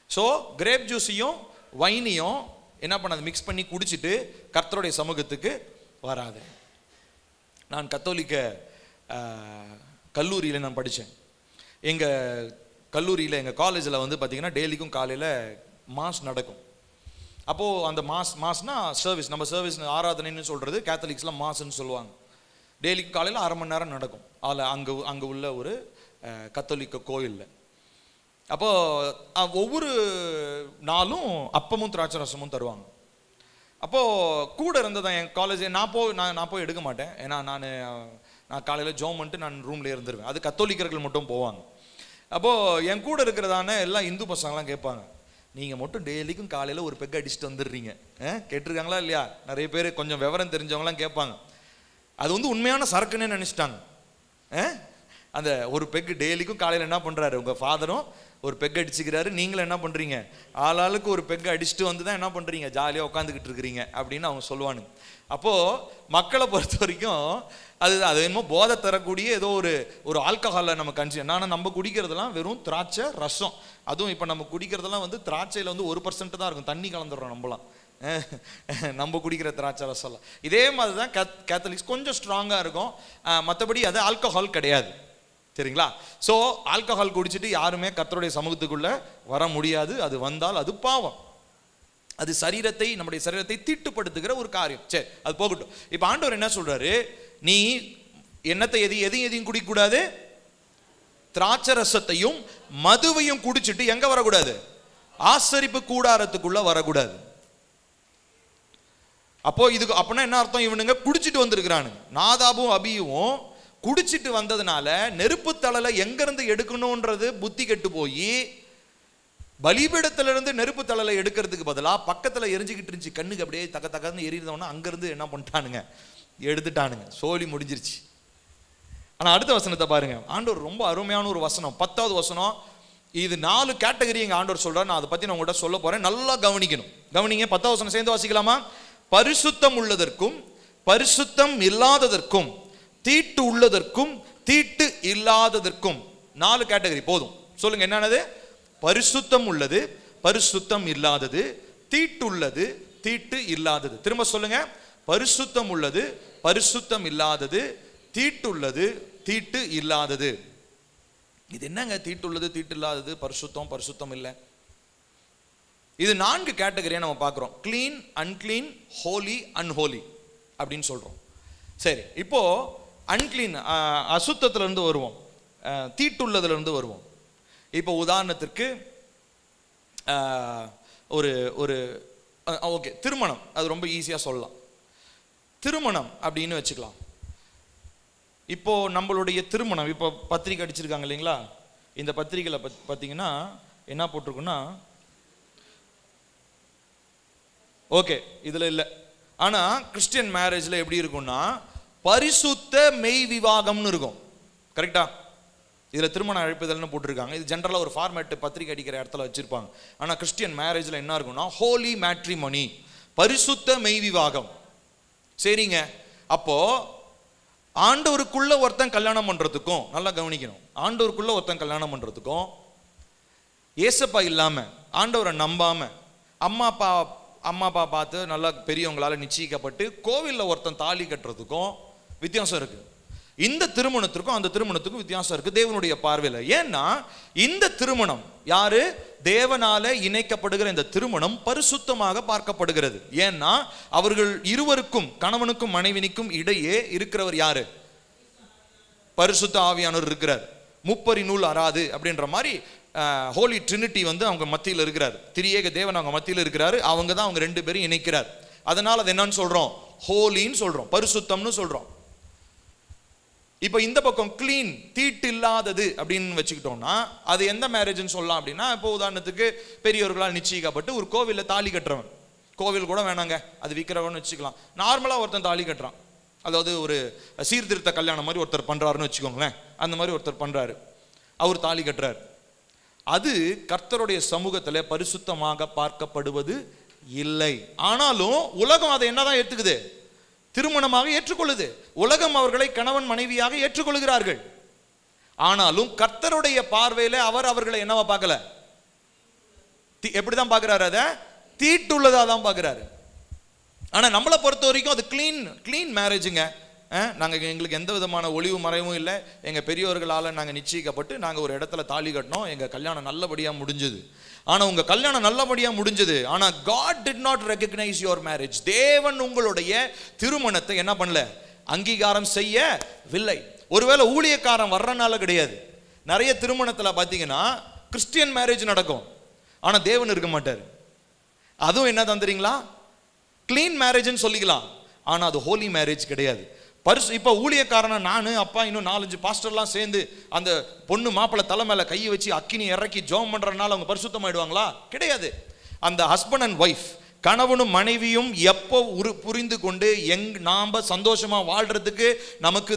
ஸோ கிரேப் ஜூஸையும் வைனையும் என்ன பண்ணாது? மிக்ஸ் பண்ணி குடிச்சிட்டு கர்த்தருடைய சமூகத்துக்கு வராது. நான் கத்தோலிக்க கல்லூரியில் நான் படித்தேன். எங்கள் கல்லூரியில், எங்கள் காலேஜில் வந்து பார்த்திங்கன்னா டெய்லிக்கும் காலையில் மாஸ் நடக்கும். அப்போது அந்த மாஸ்னா சர்வீஸ், நம்ம சர்வீஸ் ஆராதனைன்னு சொல்கிறது கேத்தலிக்ஸ்லாம் மாஸ்ன்னு சொல்லுவாங்க. டெய்லிக்கும் காலையில் 1/2 மணி நேரம் நடக்கும். அதில் அங்கே உள்ள ஒரு கத்தோலிக்க கோயிலில். அப்போது ஒவ்வொரு நாளும் அப்பமும் திராட்சை ரசமும் தருவாங்க. அப்போது கூட இருந்ததான் என் காலேஜ். நான் போய் எடுக்க மாட்டேன். ஏன்னா நான் காலையில் ஜோம் பண்ணிட்டு நான் ரூம்லேயே இருந்துருவேன். அது கத்தோலிக்கர்கள் மட்டும் போவாங்க. அப்போது என் கூட இருக்கிறதான எல்லாம் இந்து பசங்களாம் கேட்பாங்க, நீங்கள் மட்டும் டெய்லிக்கும் காலையில் ஒரு பெக் அடிச்சுட்டு வந்துடுறீங்க, கேட்டிருக்காங்களா இல்லையா? நிறைய பேர் கொஞ்சம் விவரம் தெரிஞ்சவங்களாம் கேட்பாங்க. அது வந்து உண்மையான சரக்குன்னு நினச்சிட்டாங்க. அந்த ஒரு பெக்கு டெய்லிக்கும் காலையில் என்ன பண்ணுறாரு? உங்கள் ஃபாதரும் ஒரு பெக் அடிச்சுக்கிறாரு, நீங்களும் என்ன பண்ணுறீங்க? ஆளாளுக்கு ஒரு பெக் அடிச்சுட்டு வந்து தான் என்ன பண்ணுறீங்க? ஜாலியாக உட்காந்துக்கிட்டு இருக்கிறீங்க அப்படின்னு அவங்க சொல்லுவானுங்க. அப்போது மக்களை பொறுத்த வரைக்கும் அது என்னமோ போதை தரக்கூடிய ஏதோ ஒரு ஆல்கஹாலை நம்ம ஆனால் நம்ம குடிக்கிறதுலாம் வெறும் திராட்சை ரசம். அதுவும் இப்போ நம்ம குடிக்கிறதெல்லாம் வந்து திராட்சையில் வந்து 1% தான் இருக்கும், தண்ணி கலந்துடுறோம் நம்மளாம். நம்ம குடிக்கிற திராட்சை ரசம்லாம் இதே மாதிரி தான் கேத்தலிக்ஸ் கொஞ்சம் ஸ்ட்ராங்காக இருக்கும். மற்றபடி அது ஆல்கஹால் கிடையாது, சரிங்களா? ஸோ ஆல்கஹால் குடிச்சிட்டு யாருமே கர்த்தருடைய சமூகத்துக்குள்ள வர முடியாது. அது வந்தால் அது பாவம். அது நம்முடைய சரீரத்தை தீட்டுப்படுத்துகிற ஒரு காரியம். சரி, அது போகட்டும். இப்போ ஆண்டவர் என்ன சொல்றாரு? நீ என்னத்தை எதையும் குடிக்கக்கூடாது? திராட்சை ரசத்தையும் மதுவையும் குடிச்சிட்டு எங்க வரக்கூடாது? ஆசரிப்பு கூடாரத்துக்குள்ள வரக்கூடாது. அப்போ இதுக்கு அப்படின்னா என்ன அர்த்தம்? இவனுங்க குடிச்சிட்டு வந்திருக்கிறானுங்க. நாதாபும் அபியும் குடிச்சிட்டு வந்ததுனால நெருப்பு தழலை எங்கிருந்து எடுக்கணும்ன்றது புத்தி கெட்டு போய் பலிபீடத்திலிருந்து நெருப்பு தழலை எடுக்கிறதுக்கு பதிலாக பக்கத்துல எரிஞ்சுக்கிட்டு இருந்துச்சு, கண்ணுக்கு அப்படியே தக்க தக்கன்னு எரியுதோன்னா அங்கிருந்து என்ன பண்ணிட்டானுங்க, எடுத்துட்டானுங்க. சோழி முடிஞ்சிருச்சு. ஆனா அடுத்த வசனத்தை பாருங்க. ஆண்டவர் ரொம்ப அருமையான ஒரு வசனம், 10வது வசனம். இது 4 கேட்டகரி எங்க ஆண்டவர் சொல்றாரு. நான் அதை பத்தி நான் உங்கள்கிட்ட சொல்ல போறேன், நல்லா கவனிக்கணும். கவனிங்க. 10வது வசனம் சேர்ந்து வாசிக்கலாமா? பரிசுத்தம் உள்ளதற்கும் பரிசுத்தம் இல்லாததற்கும், தீட்டு உள்ளதற்கும் தீட்டு இல்லாததற்கும். 4 கேட்டகரி போதும். சொல்லுங்க என்னன்னது? பரிசுத்தம் உள்ளது, பரிசுத்தம் இல்லாதது, தீட்டுள்ளது, தீட்டு இல்லாதது. திரும்ப சொல்லுங்க. பரிசுத்தம் உள்ளது, பரிசுத்தம் இல்லாதது, தீட்டுள்ளது, தீட்டு இல்லாதது. இது என்னங்க தீட்டுள்ளது, தீட்டு இல்லாதது, பரிசுத்தம், பரிசுத்தம் இல்லை? இது 4 கேட்டகரியா நம்ம பார்க்கிறோம். கிளீன், அன்கிளீன், ஹோலி, அன்ஹோலி அப்படின்னு சொல்றோம். சரி, இப்போ அன்கிளீன் அசுத்தத்துல இருந்து வருவோம், தீட்டுள்ளதுல இருந்து வருவோம். இப்போ உதாரணத்திற்கு ஒரு ஒரு ஓகே, திருமணம், அது ரொம்ப ஈஸியா சொல்லலாம். திருமணம் அப்படின்னு வச்சுக்கலாம். இப்போ நம்மளுடைய திருமணம், இப்போ பத்திரிக்கை அடிச்சிருக்காங்க இல்லைங்களா? இந்த பத்திரிகையில பார்த்தீங்கன்னா என்ன போட்டிருக்குன்னா, ஓகே இதுல இல்லை, ஆனா கிறிஸ்டியன் மேரேஜ்ல எப்படி இருக்கும்னா பரிசுத்த மெய் விவாகம்னு இருக்கும். கரெக்டா? இதுல திருமண அழைப்புதல்னு போட்டிருக்காங்க. இது ஜென்ரலா ஒரு ஃபார்மேட் பத்திரிக்கை அடிக்கிற இடத்துல வச்சிருப்பாங்க. ஆனா கிறிஸ்டியன் மேரேஜ்ல என்ன இருக்கும்னா ஹோலி மேட்ரிமோனி, பரிசுத்த மெய் விவாகம். சரிங்க. அப்போ ஆண்டவருக்குள்ள ஒருத்தன் கல்யாணம் பண்றதுக்கும், நல்லா கவனிக்கணும், ஆண்டவருக்குள்ள ஒருத்தன் கல்யாணம் பண்றதுக்கும், ஏசப்பா இல்லாம ஆண்டவரை நம்பாம அம்மா அப்பா பார்த்து நல்லா பெரியவங்களால நிச்சயிக்கப்பட்டு கோவில்ல ஒருத்தன் தாலி கட்டுறதுக்கும் வித்தியாசம் இருக்கு. இந்த திருமணத்திற்கும் அந்த திருமணத்துக்கும் வித்தியாசம் இருக்கு தேவனுடைய பார்வையில். ஏன்னா இந்த திருமணம் யாரு? தேவனால இணைக்கப்படுகிற இந்த திருமணம் பரிசுத்தமாக பார்க்கப்படுகிறது. ஏன்னா அவர்கள் இருவருக்கும், கணவனுக்கும் மனைவிக்கும் இடையே இருக்கிறவர் யாரு? பரிசுத்த ஆவியானவர் இருக்கிறார். முப்பரி நூல் அறாது அப்படின்ற மாதிரி ஹோலி ட்ரினிட்டி அவங்க மத்தியில் இருக்கிறார். திரியேக தேவன் அவங்க மத்தியில் இருக்கிறாரு. அவங்க தான் அவங்க 2 பேரும் இணைக்கிறார். அதனால அது என்னன்னு சொல்றோம்? ஹோலின்னு சொல்றோம், பரிசுத்தம்னு சொல்றோம். இப்போ இந்த பக்கம் கிளீன், தீட்டு இல்லாதது அப்படின்னு வச்சுக்கிட்டோம்னா அது எந்த மேரேஜ்னு சொல்லலாம் அப்படின்னா, இப்போ உதாரணத்துக்கு பெரியவர்களால் நிச்சயிக்கப்பட்டு ஒரு கோவிலில் தாலி கட்டுறவன், கோவில் கூட வேணாங்க அது விற்கிறவன் வச்சுக்கலாம், நார்மலாக ஒருத்தன் தாலி கட்டுறான், அதாவது ஒரு சீர்திருத்த கல்யாணம் மாதிரி ஒருத்தர் பண்றாருன்னு வச்சுக்கோங்களேன். அந்த மாதிரி ஒருத்தர் பண்றாரு, அவர் தாலி கட்டுறாரு. அது கர்த்தருடைய சமூகத்தில் பரிசுத்தமாக பார்க்கப்படுவது இல்லை. ஆனாலும் உலகம் அதை என்னதான் ஏற்றுக்குது? திருமணமாக ஏற்றுக்கொள்ளுது. உலகம் அவர்களை கணவன் மனைவியாக ஏற்றுக்கொள்கிறார்கள். ஆனாலும் கர்த்தருடைய பார்வையில அவர் அவர்களை என்னவா பார்க்கல? எப்படிதான் பார்க்கிறாரு? அதை தீட்டுள்ளதா தான் பார்க்கிறாரு. ஆனா நம்மளை பொறுத்த வரைக்கும் அது கிளீன் மேரேஜுங்க. எங்களுக்கு எந்த விதமான ஒளிவு மறைவும் இல்லை. எங்கள் பெரியவர்களால் நாங்கள் நிச்சயிக்கப்பட்டு நாங்கள் ஒரு இடத்துல தாலி கட்டினோம், எங்கள் கல்யாணம் நல்லபடியாக முடிஞ்சது. ஆனால் உங்கள் கல்யாணம் நல்லபடியாக முடிஞ்சது, ஆனால் God did not recognize your marriage. தேவன் உங்களுடைய திருமணத்தை என்ன பண்ணல? அங்கீகாரம் செய்யவில்லை. ஒருவேளை ஊழியக்காரன் வர்றனால கிடையாது. நிறைய திருமணத்தில் பார்த்தீங்கன்னா கிறிஸ்டியன் மேரேஜ் நடக்கும், ஆனால் தேவன் இருக்க மாட்டார். அதுவும் என்ன தந்துறீங்களா? கிளீன் மேரேஜ்னு சொல்லிக்கலாம், ஆனால் அது ஹோலி மேரேஜ் கிடையாது. இப்போ ஊழியக்காரனை நான் அப்பா இன்னும் 4-5 பாஸ்டர்லாம் சேர்ந்து அந்த பொண்ணு மாப்பிள்ளை தலை மேலே கையை வச்சு அக்கினி இறக்கி ஜோம் பண்ணுறதுனால அவங்க பரிசுத்தமாயிடுவாங்களா? கிடையாது. அந்த ஹஸ்பண்ட் அண்ட் ஒய்ஃப், கணவனும் மனைவியும் எப்போ புரிந்து கொண்டு நாம் சந்தோஷமாக வாழ்றதுக்கு நமக்கு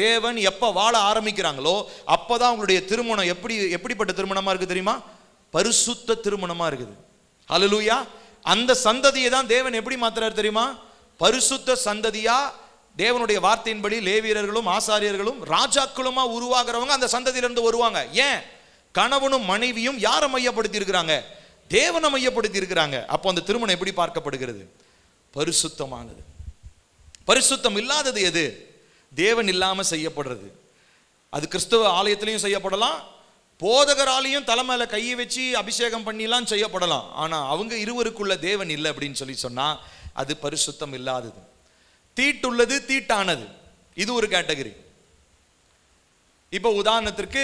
தேவன் எப்போ வாழ ஆரம்பிக்கிறாங்களோ அப்போதான் அவங்களுடைய திருமணம் எப்படிப்பட்ட திருமணமாக இருக்குது தெரியுமா? பரிசுத்த திருமணமாக இருக்குது. ஹல்லேலூயா. அந்த சந்ததியை தான் தேவன் எப்படி மாத்துறாரு தெரியுமா? பரிசுத்த சந்ததியா. தேவனுடைய வார்த்தையின்படி லேவியர்களும் ஆசாரியர்களும் ராஜாக்களுமா உருவாகிறவங்க அந்த சந்ததியிலிருந்து வருவாங்க. ஏன்? கணவனும் மனைவியும் யாரை மையப்படுத்தி இருக்கிறாங்க? தேவனை மையப்படுத்தி இருக்கிறாங்க. அப்போ அந்த திருமணம் எப்படி பார்க்கப்படுகிறது? பரிசுத்தமானது. பரிசுத்தம் இல்லாதது எது? தேவன் இல்லாம செய்யப்படுறது. அது கிறிஸ்தவ ஆலயத்திலையும் செய்யப்படலாம், போதகராலையும் தலை மேல கையை வச்சு அபிஷேகம் பண்ணிலாம் செய்யப்படலாம். ஆனா அவங்க இருவருக்குள்ள தேவன் இல்லை அப்படின்னு சொன்னா அது பரிசுத்தம் இல்லாதது. தீட்டுள்ளது, தீட்டானது, இது ஒரு கேட்டகரி. இப்போ உதாரணத்திற்கு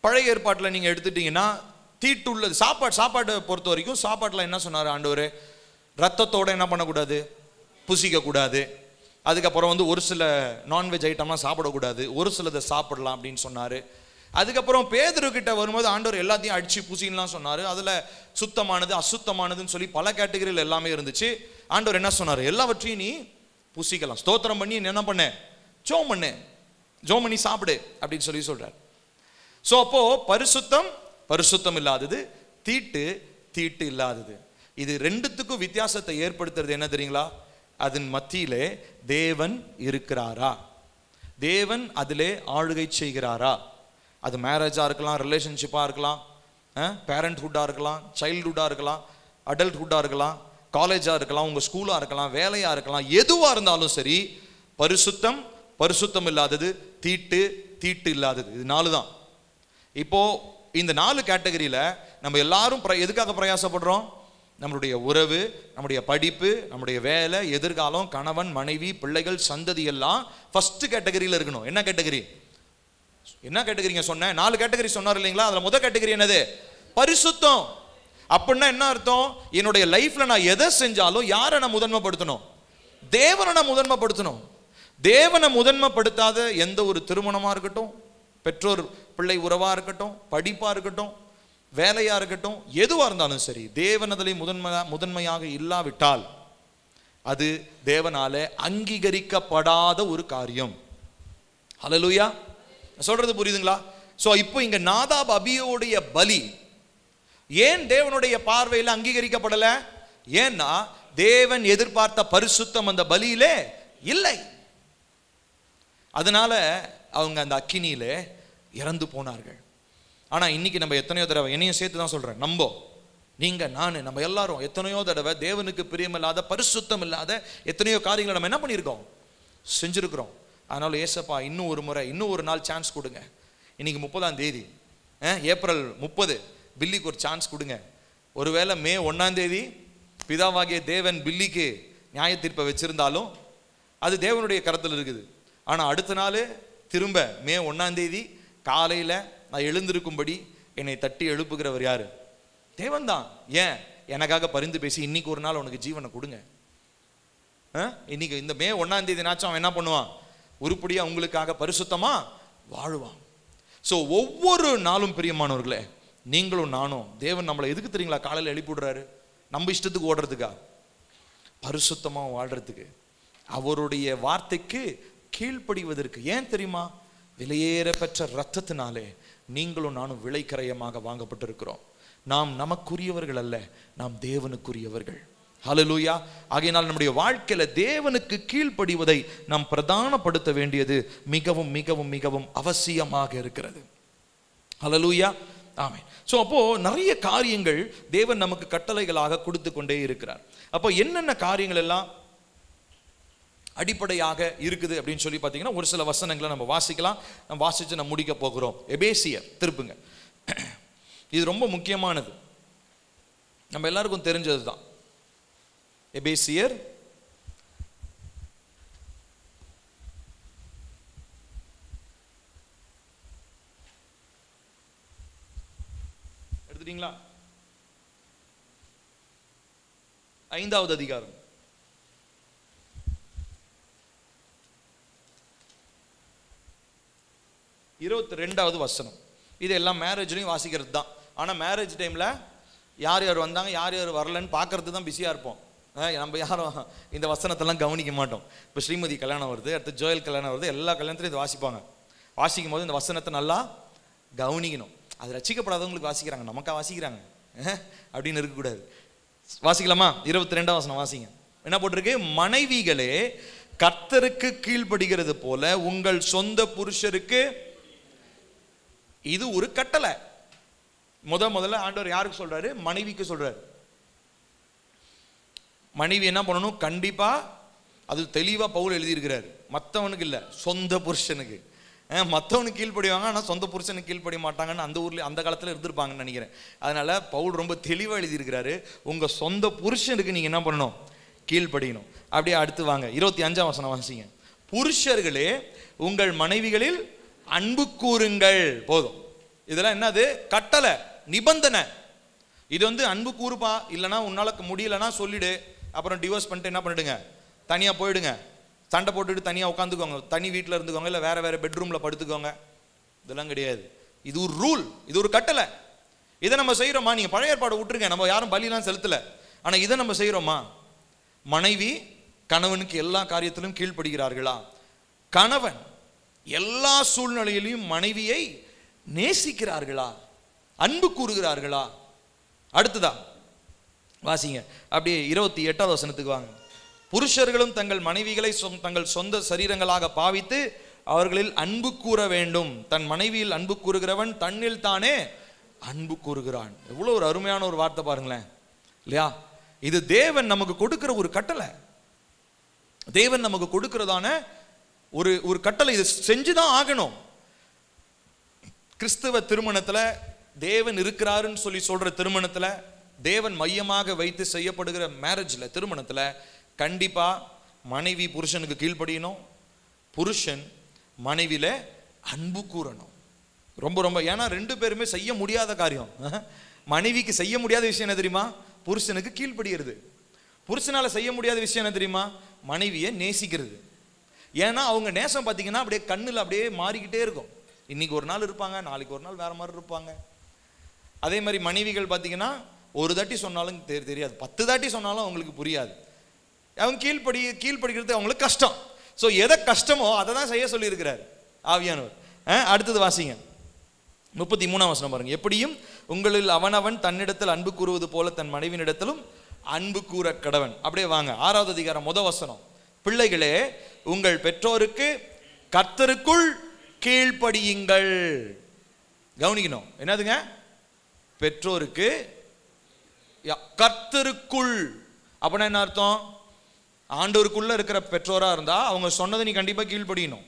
பழைய ஏற்பாட்டில் நீங்க எடுத்துட்டீங்கன்னா தீட்டுள்ளது சாப்பாட்டை பொறுத்த வரைக்கும் சாப்பாட்டில் என்ன சொன்னார் ஆண்டவர்? ரத்தத்தோட என்ன பண்ணக்கூடாது, புசிக்க கூடாது. அதுக்கப்புறம் வந்து ஒரு சில நான்வெஜ் ஐட்டம்லாம் சாப்பிடக்கூடாது, ஒரு சிலதை சாப்பிடலாம் அப்படின்னு சொன்னாரு. அதுக்கப்புறம் பேதுரு கிட்ட வரும்போது ஆண்டவர் எல்லாத்தையும் அடிச்சு பூசின்லாம் சொன்னாரு. அதுல சுத்தமானது அசுத்தமானதுன்னு சொல்லி பல கேட்டகரியில் எல்லாமே இருந்துச்சு. ஆண்டவர் என்ன சொன்னாரு, எல்லாவற்றையும் நீ புசிக்கலாம், ஸ்தோத்திரம் பண்ணி என்ன பண்ண, ஜோம் பண்ணு, ஜோம் பண்ணி சாப்பிடு அப்படின்னு சொல்லி சொல்றாரு. ஸோ அப்போ பரிசுத்தம் பரிசுத்தம் இல்லாதது, தீட்டு தீட்டு இல்லாதது, இது ரெண்டுத்துக்கும் வித்தியாசத்தை ஏற்படுத்துறது என்ன தெரியுங்களா? அதன் மத்தியிலே தேவன் இருக்கிறாரா, தேவன் அதிலே ஆளுகை செய்கிறாரா? அது மேரேஜா இருக்கலாம், ரிலேஷன்ஷிப்பா இருக்கலாம், பேரண்ட்ஹுட்டா இருக்கலாம், சைல்ட்ஹுட்டா இருக்கலாம், அடல்ட்ஹுட்டா இருக்கலாம், காலேஜா இருக்கலாம், உங்க ஸ்கூலா இருக்கலாம், வேலையா இருக்கலாம், எதுவா இருந்தாலும் சரி, பரிசுத்தம் பரிசுத்தம் இல்லாதது, தீட்டு தீட்டு இல்லாதது, இது 4 தான். இப்போ இந்த 4 கேட்டகரியில நம்ம எல்லாரும் எதுக்காக பிரயாசப்படுறோம்? நம்மளுடைய உறவு, நம்முடைய படிப்பு, நம்முடைய வேலை, எதிர்காலம், கணவன் மனைவி பிள்ளைகள் சந்ததி எல்லாம் ஃபர்ஸ்ட் கேட்டகரியில் இருக்கணும். என்ன கேட்டகரி, என்ன கேட்டகரிங்க சொன்ன? 4 கேட்டகரி சொன்னார் இல்லைங்களா? அதுல முதல் கேட்டகரி என்னது? பரிசுத்தம். அப்படின்னா என்ன அர்த்தம்? என்னுடைய லைஃப்ல நான் எதை செஞ்சாலும் யாரை நான் முதன்மைப்படுத்தணும்? தேவனை நான் முதன்மைப்படுத்தணும். தேவனை முதன்மைப்படுத்தாத எந்த ஒரு திருமணமா இருக்கட்டும், பெற்றோர் பிள்ளை உறவா இருக்கட்டும், படிப்பா இருக்கட்டும், வேலையா இருக்கட்டும், எதுவா இருந்தாலும் சரி, தேவன் அதிலே முதன்மையாக இல்லாவிட்டால் அது தேவனால அங்கீகரிக்கப்படாத ஒரு காரியம். ஹல்லேலூயா, சொல்றது புரியுதுங்களா? சோ இப்போ இங்க நாதாப் அபியோடைய பலி ஏன் தேவனுடைய பார்வையில் அங்கீகரிக்கப்படல? ஏன்னா தேவன் எதிர்பார்த்த பரிசுத்தம் அந்த பலியிலே இல்லை. அதனால அவங்க அந்த அக்கினியிலே இறந்து போனார்கள். ஆனா இன்னைக்கு நம்ம எத்தனையோ தடவை, என்னையும் சேர்த்து தான் சொல்றேன், நீங்க நம்ம எல்லாரும் எத்தனையோ தடவை தேவனுக்கு பிரியமில்லாத பரிசுத்தம் இல்லாத எத்தனையோ காரியங்களை நம்ம என்ன பண்ணியிருக்கோம், செஞ்சிருக்கிறோம். அதனால ஏசப்பா இன்னும் ஒரு முறை, இன்னும் ஒரு நாள் சான்ஸ் கொடுங்க. இன்னைக்கு 30ஆம் தேதி, ஏப்ரல் 30, பில்லிக்கு ஒரு சான்ஸ் கொடுங்க. ஒருவேளை மே 1ஆம் தேதி பிதாவாகிய தேவன் பில்லிக்கு நியாய தீர்ப்பை வச்சிருந்தாலும் அது தேவனுடைய கரத்தில் இருக்குது. ஆனா அடுத்த நாள் திரும்ப மே 1ஆம் தேதி காலையில நான் எழுந்திருக்கும்படி என்னை தட்டி எழுப்புகிறவர் யாரு? தேவன் தான். ஏன்? எனக்காக பரிந்து பேசி இன்னைக்கு ஒரு நாள் உனக்கு ஜீவனை கொடுங்க. இன்னைக்கு இந்த மே 1ஆம் தேதி நாச்சும் அவன் என்ன பண்ணுவான்? உருப்படியா உங்களுக்காக பரிசுத்தமா வாழுவான். ஸோ ஒவ்வொரு நாளும் பிரியமானவர்களே, நீங்களும் நானும், தேவன் நம்மளை எதுக்கு தெரியுங்களா காலையில் எழுப்பிடுறாரு? நம்ம இஷ்டத்துக்கு ஓடுறதுக்கா? பரிசுத்தமா வாழ்றதுக்கு, அவருடைய வார்த்தைக்கு கீழ்ப்படிவதற்கு. ஏன் தெரியுமா? விலையேற பெற்ற இரத்தத்தினாலே நீங்களும் நானும் விலைக்கரையமாக வாங்கப்பட்டிருக்கிறோம். நாம் நமக்குரியவர்கள் அல்ல, நாம் தேவனுக்குரியவர்கள். ஹல்லேலூயா. ஆகையினால் நம்முடைய வாழ்க்கையில தேவனுக்கு கீழ்ப்படிவதை நாம் பிரதானப்படுத்த வேண்டியது மிகவும் மிகவும் மிகவும் அவசியமாக இருக்கிறது. ஹல்லேலூயா, ஆமென். ஸோ அப்போ நிறைய காரியங்கள் தேவன் நமக்கு கட்டளைகளாக கொடுத்து கொண்டே இருக்கிறார். அப்போ என்னென்ன காரியங்கள் எல்லாம் அடிப்படையாக இருக்குது அப்படின்னு சொல்லி பார்த்தீங்கன்னா, ஒரு சில வசனங்களை நம்ம வாசிக்கலாம். நம்ம வாசிச்சு நம்ம முடிக்க போகிறோம். எபேசியர் திருப்புங்க, இது ரொம்ப முக்கியமானது, நம்ம எல்லாருக்கும் தெரிஞ்சது தான். எபேசியர் எடுத்துட்டீங்களா? 5வது அதிகாரம் 22வது வசனம். இதெல்லாம் மேரேஜ்லையும் வாசிக்கிறது தான். ஆனால் மேரேஜ் டைமில் யார் யார் வந்தாங்க யார் யார் வரலன்னு பார்க்கறது தான் பிஸியாக இருப்போம். நம்ம யாரும் இந்த வசனத்தெல்லாம் கவனிக்க மாட்டோம். இப்போ ஸ்ரீமதி கல்யாணம் வருது, அடுத்து ஜோயல் கல்யாணம் வருது, எல்லா கல்யாணத்துலையும் இது வாசிப்பாங்க. வாசிக்கும் போது இந்த வசனத்தை நல்லா கவனிக்கணும். அது ரசிக்கப்படாதவங்களுக்கு வாசிக்கிறாங்க, நமக்கா வாசிக்கிறாங்க அப்படின்னு இருக்கக்கூடாது. வாசிக்கலாமா? 22ஆம் வசனம் வாசிங்க. என்ன போட்டிருக்கு? மனைவிகளே கர்த்தருக்கு கீழ்ப்படுகிறது போல உங்கள் சொந்த புருஷருக்கு. இது ஒரு கட்டளை. முதல்ல ஆண்டவர் யாருக்கு சொல்றாரு? மனைவிக்கு சொல்றாரு. மனைவி என்ன பண்ணணும்? கண்டிப்பா, அது தெளிவா பவுல் எழுதியிருக்கிறாரு, மற்றவனுக்கு இல்லை, சொந்த புருஷனுக்கு. மற்றவனுக்கு கீழ்ப்படிவாங்க, ஆனால் சொந்த புருஷனுக்கு கீழ்ப்படிய மாட்டாங்கன்னு அந்த ஊர்ல அந்த காலத்தில் இருந்திருப்பாங்கன்னு நினைக்கிறேன். அதனால பவுல் ரொம்ப தெளிவாக எழுதியிருக்கிறாரு, உங்க சொந்த புருஷனுக்கு நீங்க என்ன பண்ணணும்? கீழ்ப்படியணும். அப்படியே அடுத்து வாங்க, 25ஆம் வசனம் வாசிங்க. புருஷர்களே உங்கள் மனைவிகளில் அன்பு கூறுங்கள். போதும். இதெல்லாம் என்னது? கட்டளை, நிபந்தனை. இது அன்பு கூறுப்பா, இல்லைன்னா உன்னால முடியலன்னா சொல்லிடு, அப்புறம் டிவோர்ஸ் பண்ணிட்டு என்ன பண்ணிடுங்க, தனியாக போயிடுங்க, சண்டை போட்டுட்டு தனியாக உட்காந்துக்கோங்க, தனி வீட்டில் இருந்துக்கோங்க, இல்லை வேற வேற பெட்ரூமில் படுத்துக்கோங்க. இதெல்லாம் கிடையாது. இது ஒரு ரூல், இது ஒரு கட்டளை. இதை நம்ம செய்கிறோமா? நீங்கள் பழைய ஏற்பாடை விட்டுருங்க, நம்ம யாரும் பலிலாம் செலுத்தலை. ஆனால் இதை நம்ம செய்கிறோமா? மனைவி கணவனுக்கு எல்லா காரியத்திலும் கீழ்ப்படுகிறார்களா? கணவன் எல்லா சூழ்நிலையிலும் மனைவியை நேசிக்கிறார்களா? அன்பு கூறுகிறார்களா? அடுத்ததா வாசிங்க, அப்படியே 28வது வசனத்துக்கு வாங்க. புருஷர்களும் தங்கள் மனைவிகளை தங்கள் சொந்த சரீரங்களாக பாவித்து அவர்களில் அன்பு கூற வேண்டும். தன் மனைவியில் அன்பு கூறுகிறவன் தன்னில் தானே அன்பு கூறுகிறான். எவ்வளோ ஒரு அருமையான ஒரு வார்த்தை பாருங்களேன், இல்லையா? இது தேவன் நமக்கு கொடுக்கிற ஒரு கட்டளை. தேவன் நமக்கு கொடுக்கிறதான ஒரு கட்டளை. இது செஞ்சுதான் ஆகணும். கிறிஸ்தவ திருமணத்துல, தேவன் இருக்கிறாருன்னு சொல்லி சொல்ற திருமணத்துல, தேவன் மையமாக வைத்து செய்யப்படுகிற மேரேஜ்ல, திருமணத்துல கண்டிப்பா மனைவி புருஷனுக்கு கீழ்ப்படியணும், புருஷன் மனைவியில அன்பு கூறணும். ரொம்ப ரொம்ப, ஏன்னா ரெண்டு பேருமே செய்ய முடியாத காரியம். மனைவிக்கு செய்ய முடியாத விஷயம் என்ன தெரியுமா? புருஷனுக்கு கீழ்ப்படுகிறது. புருஷனால செய்ய முடியாத விஷயம் என்ன தெரியுமா? மனைவியை நேசிக்கிறது. ஏன்னா அவங்க நேசம் பார்த்தீங்கன்னா அப்படியே கண்ணில் அப்படியே மாறிக்கிட்டே இருக்கும். இன்னைக்கு ஒரு நாள் இருப்பாங்க, நாளைக்கு ஒரு நாள் வேற மாதிரி இருப்பாங்க. அதே மாதிரி மனைவிகள் பார்த்தீங்கன்னா ஒரு தாட்டி சொன்னாலும் தெரியாது, 10 தாட்டி சொன்னாலும் அவங்களுக்கு புரியாது. அவங்க கீழ்ப்படுகிறது அவங்களுக்கு கஷ்டம். ஸோ எதை கஷ்டமோ அதை தான் செய்ய சொல்லியிருக்கிறார் ஆவியானவர். அடுத்தது வாசிங்க, 33ஆம் வசனம் பாருங்க. எப்படியும் உங்களில் அவனவன் தன்னிடத்தில் அன்பு கூறுவது போல தன் மனைவியினிடத்திலும் அன்பு கூற கடவன். அப்படியே வாங்க, 6வது அதிகாரம் முதல் வசனம். பிள்ளைகளே, உங்கள் பெற்றோருக்கு கர்த்தருக்குள் கீழ்ப்படியுங்கள். கவனிக்கணும், என்னதுங்க? பெற்றோருக்கு கர்த்தருக்குள். அப்படின்னா என்ன அர்த்தம்? ஆண்டவருக்குள்ள இருக்கிற பெற்றோரா இருந்தா அவங்க சொன்னதை நீ கண்டிப்பா கீழ்ப்படியணும்.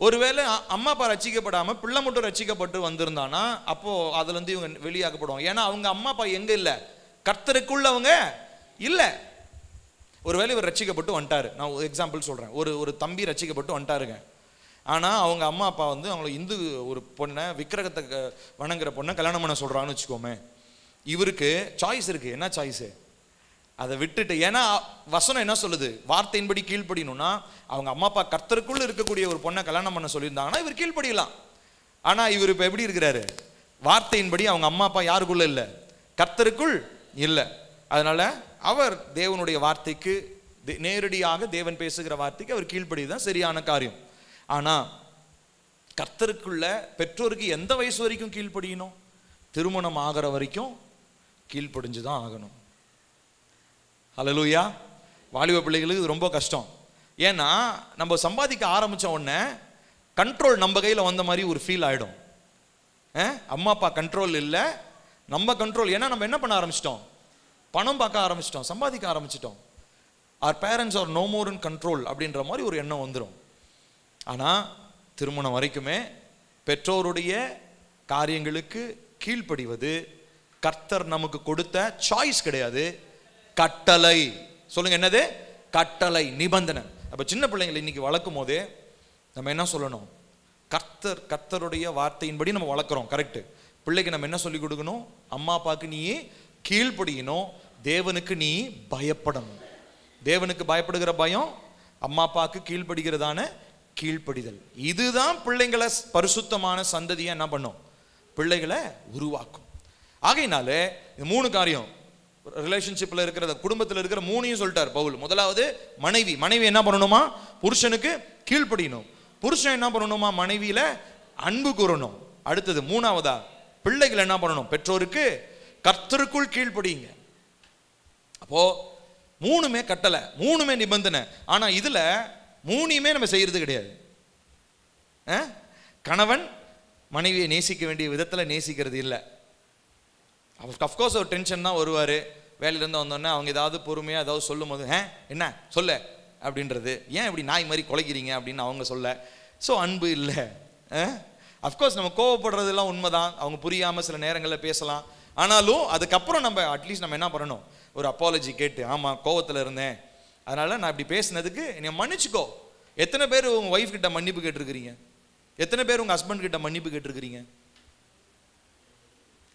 ஒருவேளை அம்மா அப்பா ரட்சிக்கப்படாம பிள்ளை மட்டும் ரட்சிக்கப்பட்டு வந்திருந்தானா அப்போ அதுல இருந்து இவங்க வெளியாக்கப்படுவாங்க. ஏன்னா அவங்க அம்மா அப்பா எங்க இல்ல? கர்த்தருக்குள்ள அவங்க இல்ல. ஒருவேளை இவர் ரட்சிக்கப்பட்டு வந்துட்டாரு, நான் எக்ஸாம்பிள் சொல்றேன். ஒரு தம்பி ரட்சிக்கப்பட்டு வந்துட்டாருங்க. ஆனா அவங்க அம்மா அப்பா வந்து அவங்கள இந்து ஒரு பொண்ணை, விக்கிரகத்தை வணங்குற பொண்ணை கல்யாணம் பண்ண சொல்றாங்கன்னு வச்சுக்கோமே. இவருக்கு சாய்ஸ் இருக்கு. என்ன சாய்ஸ்? அதை விட்டுட்டு, ஏன்னா வசனம் என்ன சொல்லுது? வார்த்தையின்படி கீழ்ப்படியணும்னா அவங்க அம்மா அப்பா கர்த்தருக்குள்ள இருக்கக்கூடிய ஒரு பொண்ணை கல்யாணம் பண்ண சொல்லியிருந்தாங்கன்னா இவர் கீழ்ப்படியலாம். ஆனா இவர் இப்ப எப்படி இருக்கிறாரு? வார்த்தையின்படி அவங்க அம்மா அப்பா யாருக்குள்ள இல்லை? கர்த்தருக்குள் இல்லை. அதனால அவர் தேவனுடைய வார்த்தைக்கு, நேரடியாக தேவன் பேசுகிற வார்த்தைக்கு அவர் கீழ்ப்படிதான் சரியான காரியம். ஆனா கர்த்தருக்குள்ள பெற்றோருக்கு எந்த வயசு வரைக்கும் கீழ்ப்படியணும்? திருமணம் ஆகிற வரைக்கும் கீழ்ப்படிஞ்சுதான் ஆகணும். ஹல்லேலூயா. வாலிப பிள்ளைகளுக்கு இது ரொம்ப கஷ்டம். ஏன்னா நம்ம சம்பாதிக்க ஆரம்பிச்ச உடனே கண்ட்ரோல் நம்ம கையில் வந்த மாதிரி ஒரு ஃபீல் ஆயிடும். அம்மா அப்பா கண்ட்ரோல் இல்லை, நம்ம கண்ட்ரோல். ஏன்னா நம்ம என்ன பண்ண ஆரம்பிச்சிட்டோம்? பணம் பார்க்க ஆரம்பிச்சிட்டோம், சம்பாதிக்க ஆரம்பிச்சிட்டோம். our parents are no more in control அப்படின்ற மாதிரி ஒரு எண்ணம் வந்துடும். ஆனால் திருமணம் வரைக்குமே பெற்றோருடைய காரியங்களுக்கு கீழ்ப்படிவது கர்த்தர் நமக்கு கொடுத்த சாய்ஸ் கிடையாது, கட்டளை. சொல்லுங்க, என்னது? கட்டளை, நிபந்தனை. அப்ப சின்ன பிள்ளைங்களை இன்னைக்கு வளர்க்கும் போதே நம்ம என்ன சொல்லணும்? கர்த்தருடைய வார்த்தையின்படி நம்ம வளர்க்குறோம், கரெக்ட். பிள்ளைக்கு நம்ம என்ன சொல்லி கொடுக்கணும்? அம்மா அப்பாவுக்கு நீ கீழ்ப்படியணும், தேவனுக்கு நீ பயப்படணும். தேவனுக்கு பயப்படுகிற பயம், அம்மா அப்பாவுக்கு கீழ்ப்படுகிறதான கீழ்ப்படிதல். இதுதான் பிள்ளைங்களை பரிசுத்தமான சந்ததியை என்ன பண்ணும்? பிள்ளைகளை உருவாக்கும். ஆகையினால இந்த 3 காரியம் ரிலேஷன்ஷிப்ல இருக்கிற, குடும்பத்தில் இருக்கிற 3ஐயும் சொல்லிட்டார் பவுல். முதலாவது மனைவி. மனைவி என்ன பண்ணணுமா? புருஷனுக்கு கீழ்ப்படியணும். புருஷன் என்ன பண்ணணுமா? மனைவியில அன்பு கூறணும். அடுத்தது 3வதா பிள்ளைகள் என்ன பண்ணணும்? பெற்றோருக்கு கர்த்தருக்குள் கீழ்ப்படியுங்க. அப்போ 3மே கட்டளை, 3மே நிபந்தனை. ஆனா இதுல 3மே நம்ம செய்யறது கிடையாது. கணவன் மனைவியை நேசிக்க வேண்டிய விதத்துல நேசிக்கிறது இல்லை. அஃப்கோர்ஸ் ஒரு டென்ஷன் தான் வருவார். வேலையிலேருந்து வந்தோடனே அவங்க ஏதாவது பொறுமையாக ஏதாவது சொல்லும் போது என்ன சொல்ல அப்படின்றது, ஏன் இப்படி நாய் மாதிரி குலைக்கிறீங்க அப்படின்னு அவங்க சொல்ல. ஸோ அன்பு இல்லை. அஃப்கோர்ஸ் நம்ம கோவப்படுறதெல்லாம் உண்மைதான், அவங்க புரியாமல் சில நேரங்களில் பேசலாம். ஆனாலும் அதுக்கப்புறம் நம்ம அட்லீஸ்ட் நம்ம என்ன பண்ணணும்? ஒரு அப்பாலஜி கேட்டு, ஆமாம் கோவத்தில் இருந்தேன், அதனால் நான் இப்படி பேசினதுக்கு என்னை மன்னிச்சுக்கோ. எத்தனை பேர் உங்கள் ஒய்ஃப் கிட்ட மன்னிப்பு கேட்டிருக்கிறீங்க? எத்தனை பேர் உங்கள் ஹஸ்பண்ட் கிட்ட மன்னிப்பு கேட்டிருக்கிறீங்க?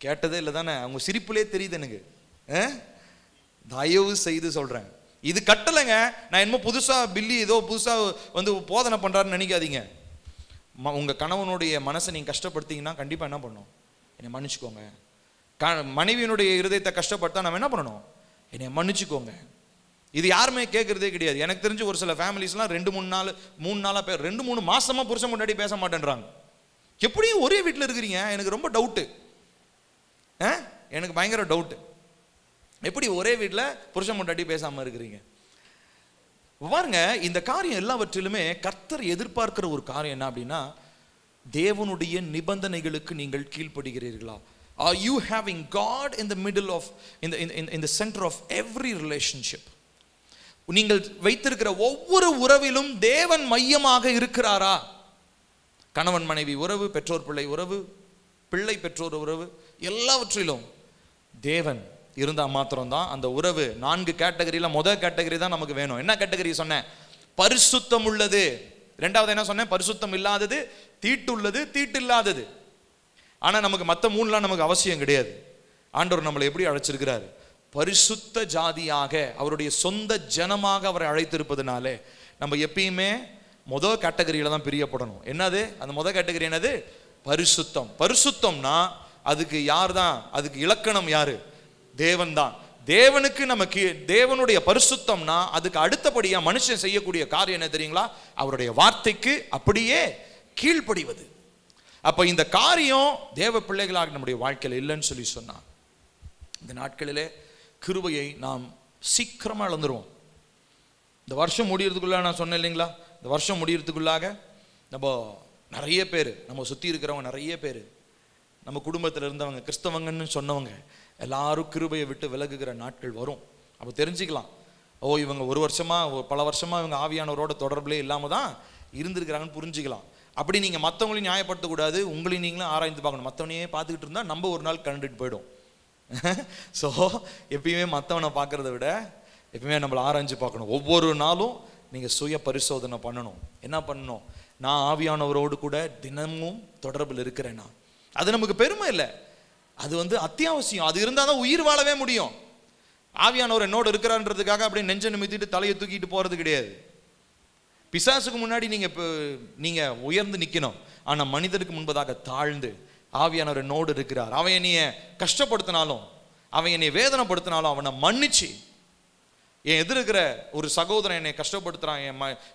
கேட்டதே இல்லை தானே? அவங்க சிரிப்புலே தெரியுது எனக்கு. தயவு செய்து சொல்கிறேன், இது கட்டலைங்க. நான் என்னமோ புதுசா பில்லி ஏதோ புதுசா வந்து போதனை பண்றாருன்னு நினைக்காதீங்க. உங்க கணவனுடைய மனசை நீங்க கஷ்டப்படுத்தீங்கன்னா கண்டிப்பா என்ன பண்ணும்? என்னை மன்னிச்சுக்கோங்க. மனைவியினுடைய இருதயத்தை கஷ்டப்படுத்தா நம்ம என்ன பண்ணணும்? என்னை மன்னிச்சுக்கோங்க. இது யாருமே கேட்கறதே கிடையாது. எனக்கு தெரிஞ்சு ஒரு சில ஃபேமிலிஸ்லாம் 2-3 நாள் 3 நாளா 2-3 மாசமா புருஷன் முன்னாடி பேச மாட்டேன்றாங்க. எப்படியும் ஒரே வீட்டில் இருக்கிறீங்க? எனக்கு ரொம்ப டவுட்டு, எனக்கு பயங்கர டவுட்டு. எப்படி ஒரே வீட்டில் புருஷன் முன்னாடி பேசாம இருக்கிறீங்க? பாருங்க, இந்த காரியம் எல்லாவற்றிலுமே கர்த்தர் எதிர்பார்க்கிற ஒரு காரியம் என்ன அப்படின்னா, தேவனுடைய நிபந்தனைகளுக்கு நீங்கள் கீழ்ப்படுகிறீர்களா? Are you having God in the middle of in the center of every relationship? நீங்கள் வைத்திருக்கிற ஒவ்வொரு உறவிலும் தேவன் மையமாக இருக்கிறாரா? கணவன் மனைவி உறவு, பெற்றோர் பிள்ளை உறவு, பிள்ளை பெற்றோர் உறவு, எல்லாவற்றிலும் தேவன் இருந்தால் மாத்திரம்தான் அந்த உறவு. 4 கேட்டகரியில் முதல் கேட்டகரி தான் நமக்கு வேணும். என்ன கேட்டகரி சொன்னேன்? பரிசுத்தம் உள்ளது. ரெண்டாவது என்ன சொன்னேன்? பரிசுத்தம் இல்லாதது, தீட்டு உள்ளது, தீட்டு இல்லாதது. ஆனால் நமக்கு மற்ற 3லாம் நமக்கு அவசியம் கிடையாது. ஆண்டவர் நம்மளை எப்படி அழைச்சிருக்கிறார்? பரிசுத்த ஜாதியாக, அவருடைய சொந்த ஜனமாக அவரை அழைத்திருப்பதனாலே நம்ம எப்பயுமே முதல் கேட்டகரியில தான் பிரியப்படணும். என்னது அந்த முதல் கேட்டகரி? என்னது? பரிசுத்தம். பரிசுத்தம்னா அதுக்கு யார் தான்? அதுக்கு இலக்கணம் யாரு? தேவன் தான். தேவனுக்கு நமக்கு தேவனுடைய பரிசுத்தம்னா அதுக்கு அடுத்தபடியா மனுஷன் செய்யக்கூடிய காரியம் என்ன தெரியுங்களா? அவருடைய வார்த்தைக்கு அப்படியே கீழ்ப்படிவது. அப்ப இந்த காரியம் தேவ பிள்ளைகளாக நம்முடைய வாழ்க்கையில் இல்லைன்னு சொல்லி சொன்னா, இந்த நாட்களிலே கிருபையை நாம் சீக்கிரமா இழந்துருவோம். இந்த வருஷம் முடியறதுக்குள்ள நான் சொன்னேன் இல்லைங்களா, இந்த வருஷம் முடியறதுக்குள்ளாக நம்ம நிறைய பேர், நம்ம சுற்றி இருக்கிறவங்க நிறைய பேர், நம்ம குடும்பத்தில் இருந்தவங்க, கிறிஸ்தவங்கன்னு சொன்னவங்க எல்லாரும் கிருபையை விட்டு விலகுகிற நாட்கள் வரும். அப்போ தெரிஞ்சுக்கலாம், ஓ இவங்க ஒரு வருஷமா பல வருஷமா இவங்க ஆவியானவரோட தொடர்புலே இல்லாமல் தான் இருந்திருக்கிறாங்கன்னு புரிஞ்சுக்கலாம். அப்படி நீங்கள் மற்றவங்களையும் நியாயப்படுத்தக்கூடாது, உங்களையும் நீங்களும் ஆராய்ந்து பார்க்கணும். மற்றவனையே பார்த்துக்கிட்டு இருந்தால் நம்ம ஒரு நாள் கண்டுட்டு போயிடும். ஸோ எப்பயுமே மற்றவனை பார்க்கறத விட எப்பயுமே நம்மளை ஆராய்ஞ்சு பார்க்கணும். ஒவ்வொரு நாளும் நீங்கள் சுய பரிசோதனை பண்ணணும். என்ன பண்ணணும்? நான் ஆவியானவரோடு கூட தினமும் தொடர்பில் இருக்கிறேன்னா அது நமக்கு பெருமை இல்லை, அது வந்து அத்தியாவசியம். அது இருந்தால் தான் உயிர் வாழவே முடியும். ஆவியானவர் என்னோடு இருக்கிறான்றதுக்காக அப்படியே நெஞ்சை நிமித்திட்டு தலையை தூக்கிட்டு போகிறது கிடையாது. பிசாசுக்கு முன்னாடி நீங்கள் உயர்ந்து நிற்கணும். ஆனால் மனிதருக்கு முன்பதாக தாழ்ந்து, ஆவியானவர் என்னோடு இருக்கிறார், அவன் என்னைய கஷ்டப்படுத்தினாலும், அவன் என்னை வேதனைப்படுத்தினாலும் அவனை மன்னிச்சு, என் எதிர்க்கிற ஒரு சகோதரன் என்னை கஷ்டப்படுத்துறான்,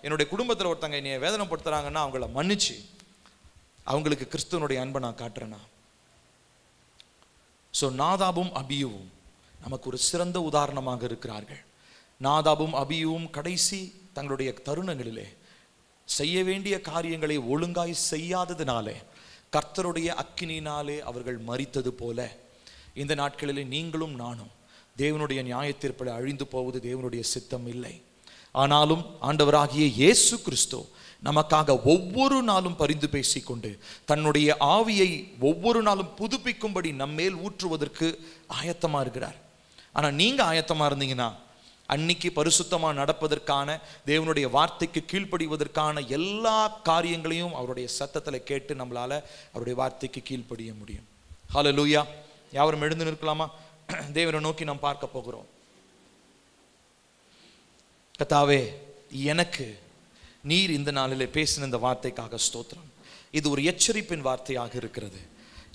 என்னுடைய குடும்பத்தில் ஒருத்தங்க என்னை வேதனைப்படுத்துறாங்கன்னா அவங்கள மன்னிச்சு அவங்களுக்கு கிறிஸ்துவனுடைய அன்பை நான் காட்டுறேன்னா. ஸோ நாதாபும் அபியூவும் நமக்கு ஒரு சிறந்த உதாரணமாக இருக்கிறார்கள். நாதாபும் அபியூவும் கடைசி தங்களுடைய தருணங்களிலே செய்ய வேண்டிய காரியங்களை ஒழுங்காய் செய்யாததினாலே கர்த்தருடைய அக்கினியினாலே அவர்கள் மரித்தது போல இந்த நாட்களிலே நீங்களும் நானும் தேவனுடைய நியாயத்தீர்ப்பில் அழிந்து போவது தேவனுடைய சித்தம் இல்லை. ஆனாலும் ஆண்டவராகிய இயேசு கிறிஸ்து நமக்காக ஒவ்வொரு நாளும் பரிந்து பேசிக்கொண்டு தன்னுடைய ஆவியை ஒவ்வொரு நாளும் புதுப்பிக்கும்படி நம்மேல் ஊற்றுவதற்கு ஆயத்தமா இருக்கிறார். ஆனா நீங்க ஆயத்தமா இருந்தீங்கன்னா அன்னைக்கு பரிசுத்தமா நடப்பதற்கான, தேவனுடைய வார்த்தைக்கு கீழ்ப்படிவதற்கான எல்லா காரியங்களையும் அவருடைய சத்தத்துல கேட்டு நம்மளால அவருடைய வார்த்தைக்கு கீழ்ப்படிய முடியும். ஹல்லேலூயா. யாவரும் எழுந்து நிற்கலாமா? தேவனை நோக்கி நாம் பார்க்க போகிறோம். கர்த்தாவே, எனக்கு நீர் இந்த நாளிலே பேசின இந்த வார்த்தைக்காக ஸ்தோத்திரம். இது ஒரு எச்சரிப்பின் வார்த்தையாக இருக்கிறது.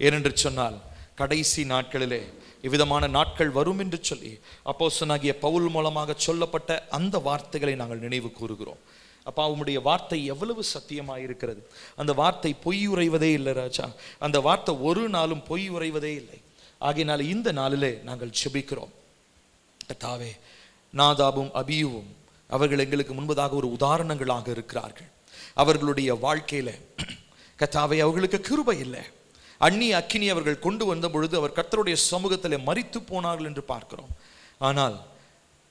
ஏனென்று சொன்னால் கடைசி நாட்களிலே இவ்விதமான நாட்கள் வரும் என்று சொல்லி அப்போஸ்தலனாகிய பவுல் மூலமாக சொல்லப்பட்ட அந்த வார்த்தைகளை நாங்கள் நினைவு கூறுகிறோம். அப்பா, உம்முடைய வார்த்தை எவ்வளவு சத்தியமாக இருக்கிறது. அந்த வார்த்தை பொய் உரைவதே இல்லை ராஜா. அந்த வார்த்தை ஒரு நாளும் பொய் உரைவதே இல்லை. ஆகையினால இந்த நாளிலே நாங்கள் ஜெபிக்கிறோம். கர்த்தாவே, நாதாபும் அபியூவும் அவர்கள் எங்களுக்கு முன்பதாக ஒரு உதாரணங்களாக இருக்கிறார்கள். அவர்களுடைய வாழ்க்கையில கர்த்தாவே அவர்களுக்கு கிருபை இல்லை. அந்நிய அக்கினி அவர்கள் கொண்டு வந்த பொழுது அவர் கர்த்தருடைய சமூகத்தில் மரித்து போனார்கள் என்று பார்க்கிறோம். ஆனால்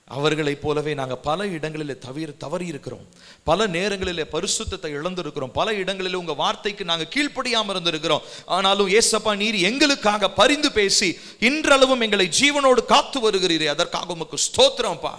அவர்களைப் போலவே நாங்கள் பல இடங்களில் தவறி இருக்கிறோம். பல நேரங்களிலே பரிசுத்தத்தை இழந்திருக்கிறோம். பல இடங்களில் உங்க வார்த்தைக்கு நாங்கள் கீழ்ப்படியாமல் இருந்திருக்கிறோம். ஆனாலும் ஏசப்பா, நீர் எங்களுக்காக பரிந்து பேசி இன்றளவும் எங்களை ஜீவனோடு காத்து வருகிறீரே, அதற்காக உமக்கு ஸ்தோத்திரம்ப்பா.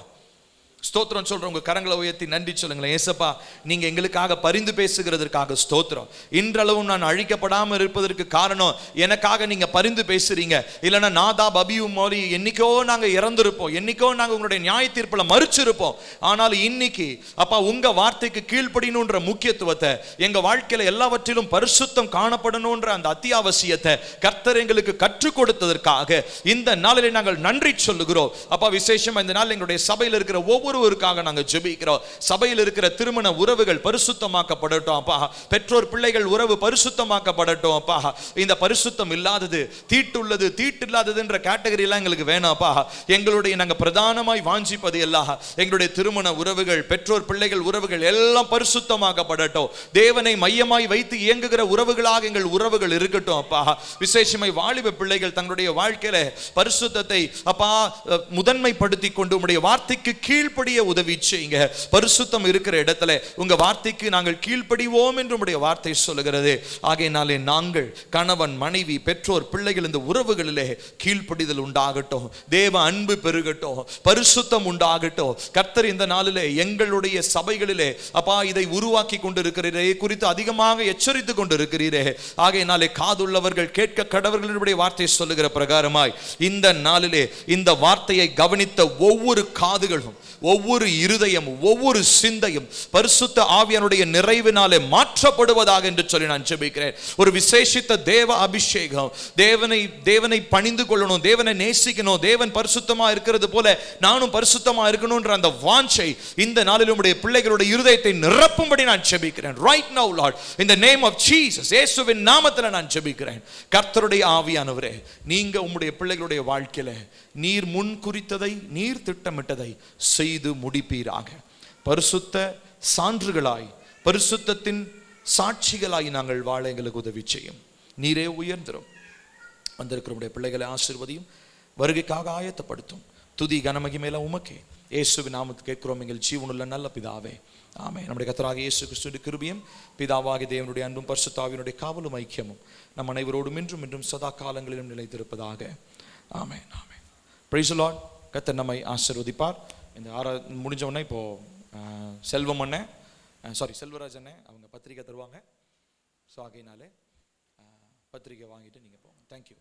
ஸ்தோத்திரம் சொல்றோம். உங்க கரங்களை உயர்த்தி நன்றி சொல்லுங்களேன். ஏசப்பா, நீங்க எங்களுக்காக பரிந்து பேசுகிறதற்காக ஸ்தோத்திரம். இன்றளவும் நான் அழிக்கப்படாமல் இருப்பதற்கு காரணம் எனக்காக நீங்க பரிந்து பேசுறீங்க. இல்லைன்னா நாதாப் அபியூ மாதிரி என்னைக்கோ நாங்க இறந்திருப்போம், என்னைக்கோ நாங்க உங்களுடைய நியாய தீர்ப்புல மறுச்சிருப்போம். ஆனால் இன்னைக்கு அப்பா உங்க வார்த்தைக்கு கீழ்ப்படியணுன்ற முக்கியத்துவத்தை, எங்க வாழ்க்கையில எல்லாவற்றிலும் பரிசுத்தம் காணப்படணும்ன்ற அந்த அத்தியாவசியத்தை கர்த்தர் எங்களுக்கு கற்றுக் கொடுத்ததற்காக இந்த நாளிலே நாங்கள் நன்றி சொல்லுகிறோம். அப்பா, விசேஷமா இந்த நாள் எங்களுடைய சபையில் இருக்கிற ஒவ்வொருவருக்காக நாங்கள் ஜெபிக்கிறோம். சபையில் இருக்கிற திருமண உறவுகள் பரிசுத்தமாக்கப்படட்டும் அப்பா. பெற்றோர் பிள்ளைகள் உறவு பரிசுத்தமாக்கப்படட்டும் அப்பா. இந்த பரிசுத்தம் இல்லாதது, தீட்டுள்ளது, தீட்டு என்ற கேட்டகரி எல்லாம் எங்களுக்கு வேணாம் அப்பா. எங்களுடைய நாங்க பிரதானமாய் வாஞ்சிப்பது எல்லாம் எங்களுடைய திருமண உறவுகள், பெற்றோர் பிள்ளைகள் உறவுகள் எல்லாம் பரிசுத்தமாக்கப்படட்டும். தேவனை மையமாய் வைத்து இயங்குகிற உறவுகளாக எங்கள் உறவுகள் இருக்கட்டும் அப்பா. விசேஷமாய் வாலிப பிள்ளைகள் தங்களுடைய வாழ்க்கையில பரிசுத்தத்தை அப்பா முதன்மைப்படுத்தி கொண்டு உம்முடைய வார்த்தைக்கு கீழ்ப்படிய உதவி செய்யுங்க. பரிசுத்தம் இருக்கிற இடத்துல உங்க வார்த்தைக்கு நாங்கள் கீழ்ப்படிவோம் என்று உம்முடைய வார்த்தை சொல்லுகிறது. ஆகையினாலே நாங்கள் கணவன் மனைவி பெற்றோர் பிள்ளைகள் இந்த உறவுகளிலே கீழ்ப்படிதல் உண்டாகட்டும், தேவ அன்பு பெருகட்டும், பரிசுத்தம் உண்டாகட்டும். கர்த்தர் இந்த நாளிலே எங்களுடைய சபைகளிலே அப்பா இதை உருவாக்கி கொண்டிருக்கிறீரே, குறித்து அதிகமாக எச்சரித்து கொண்டிருக்கிறீரே. ஆகையினாலே காதுள்ளவர்கள் கேட்க கடவர்களுடைய வார்த்தை சொல்லுகிற பிரகாரமாய் இந்த நாளிலே இந்த வார்த்தையை கவனித்த ஒவ்வொரு காதுகளும், ஒவ்வொரு இருதயமும், ஒவ்வொரு சிந்தையும் பரிசுத்த ஆவியானுடைய நிறைவினாலே மாற்றப்படுவதாக என்று சொல்லி நான் ஜெபிக்கிறேன். ஒரு விசேஷித்த தேவ அபிஷேகம், தேவனை பணிந்து கொள்ளணும், தேவனை நேசிக்கணும், தேவன் பரிசுத்தமா இருக்கிறது போல நானும் பரிசுத்தமா இருக்கணும்ன்ற அந்த வாஞ்சை இந்த நாளில் உம்முடைய பிள்ளைகளுடைய இருதயத்தை நிரப்பும்படி நான் ஜெபிக்கிறேன். Right now Lord, in the name of Jesus, இயேசுவின் நாமத்தில் நான் ஜெபிக்கிறேன். கர்த்தருடைய ஆவியானவரே, நீங்க உம்முடைய பிள்ளைகளுடைய வாழ்க்கையில நீர் முன் குறித்ததை, நீர் திட்டமிட்டதை செய்து முடிப்பீராக. பரிசுத்த சான்றுகளாய், பரிசுத்தத்தின் சாட்சிகளாய் நாங்கள் வாழ எங்களுக்கு உதவி செய்யும். நீரே உயர்ந்திரும். வந்திருக்கிற பிள்ளைகளை ஆசீர்வதியும், வருகைக்காக ஆயத்தப்படுத்தும். துதி கனமகிமையில உமக்கே. இயேசுவின் நாமத்தில் கேட்கிறோம் எங்கள் ஜீவனுள்ள நல்ல பிதாவே, ஆமென். நம்முடைய கர்த்தராகிய இயேசு கிறிஸ்துவின் கிருபையும் பிதாவாகிய தேவனுடைய அன்பும் பரிசுத்த ஆவியினுடைய காவலும் ஐக்கியமும் நம் அனைவரோடும் இன்றும் இன்றும் சதா காலங்களிலும் நிலைத்திருப்பதாக. ஆமென், ஆமென். Praise the Lord. கர்த்தர் நம்மை ஆசீர்வதிப்பார். இந்த முடிஞ்ச உடனே இப்போ செல்வராஜ் அண்ணே அவங்க பத்திரிக்கை தருவாங்க. ஸோ ஆகையினாலே பத்திரிக்கை வாங்கிட்டு நீங்கள் போங்க. தேங்க்யூ.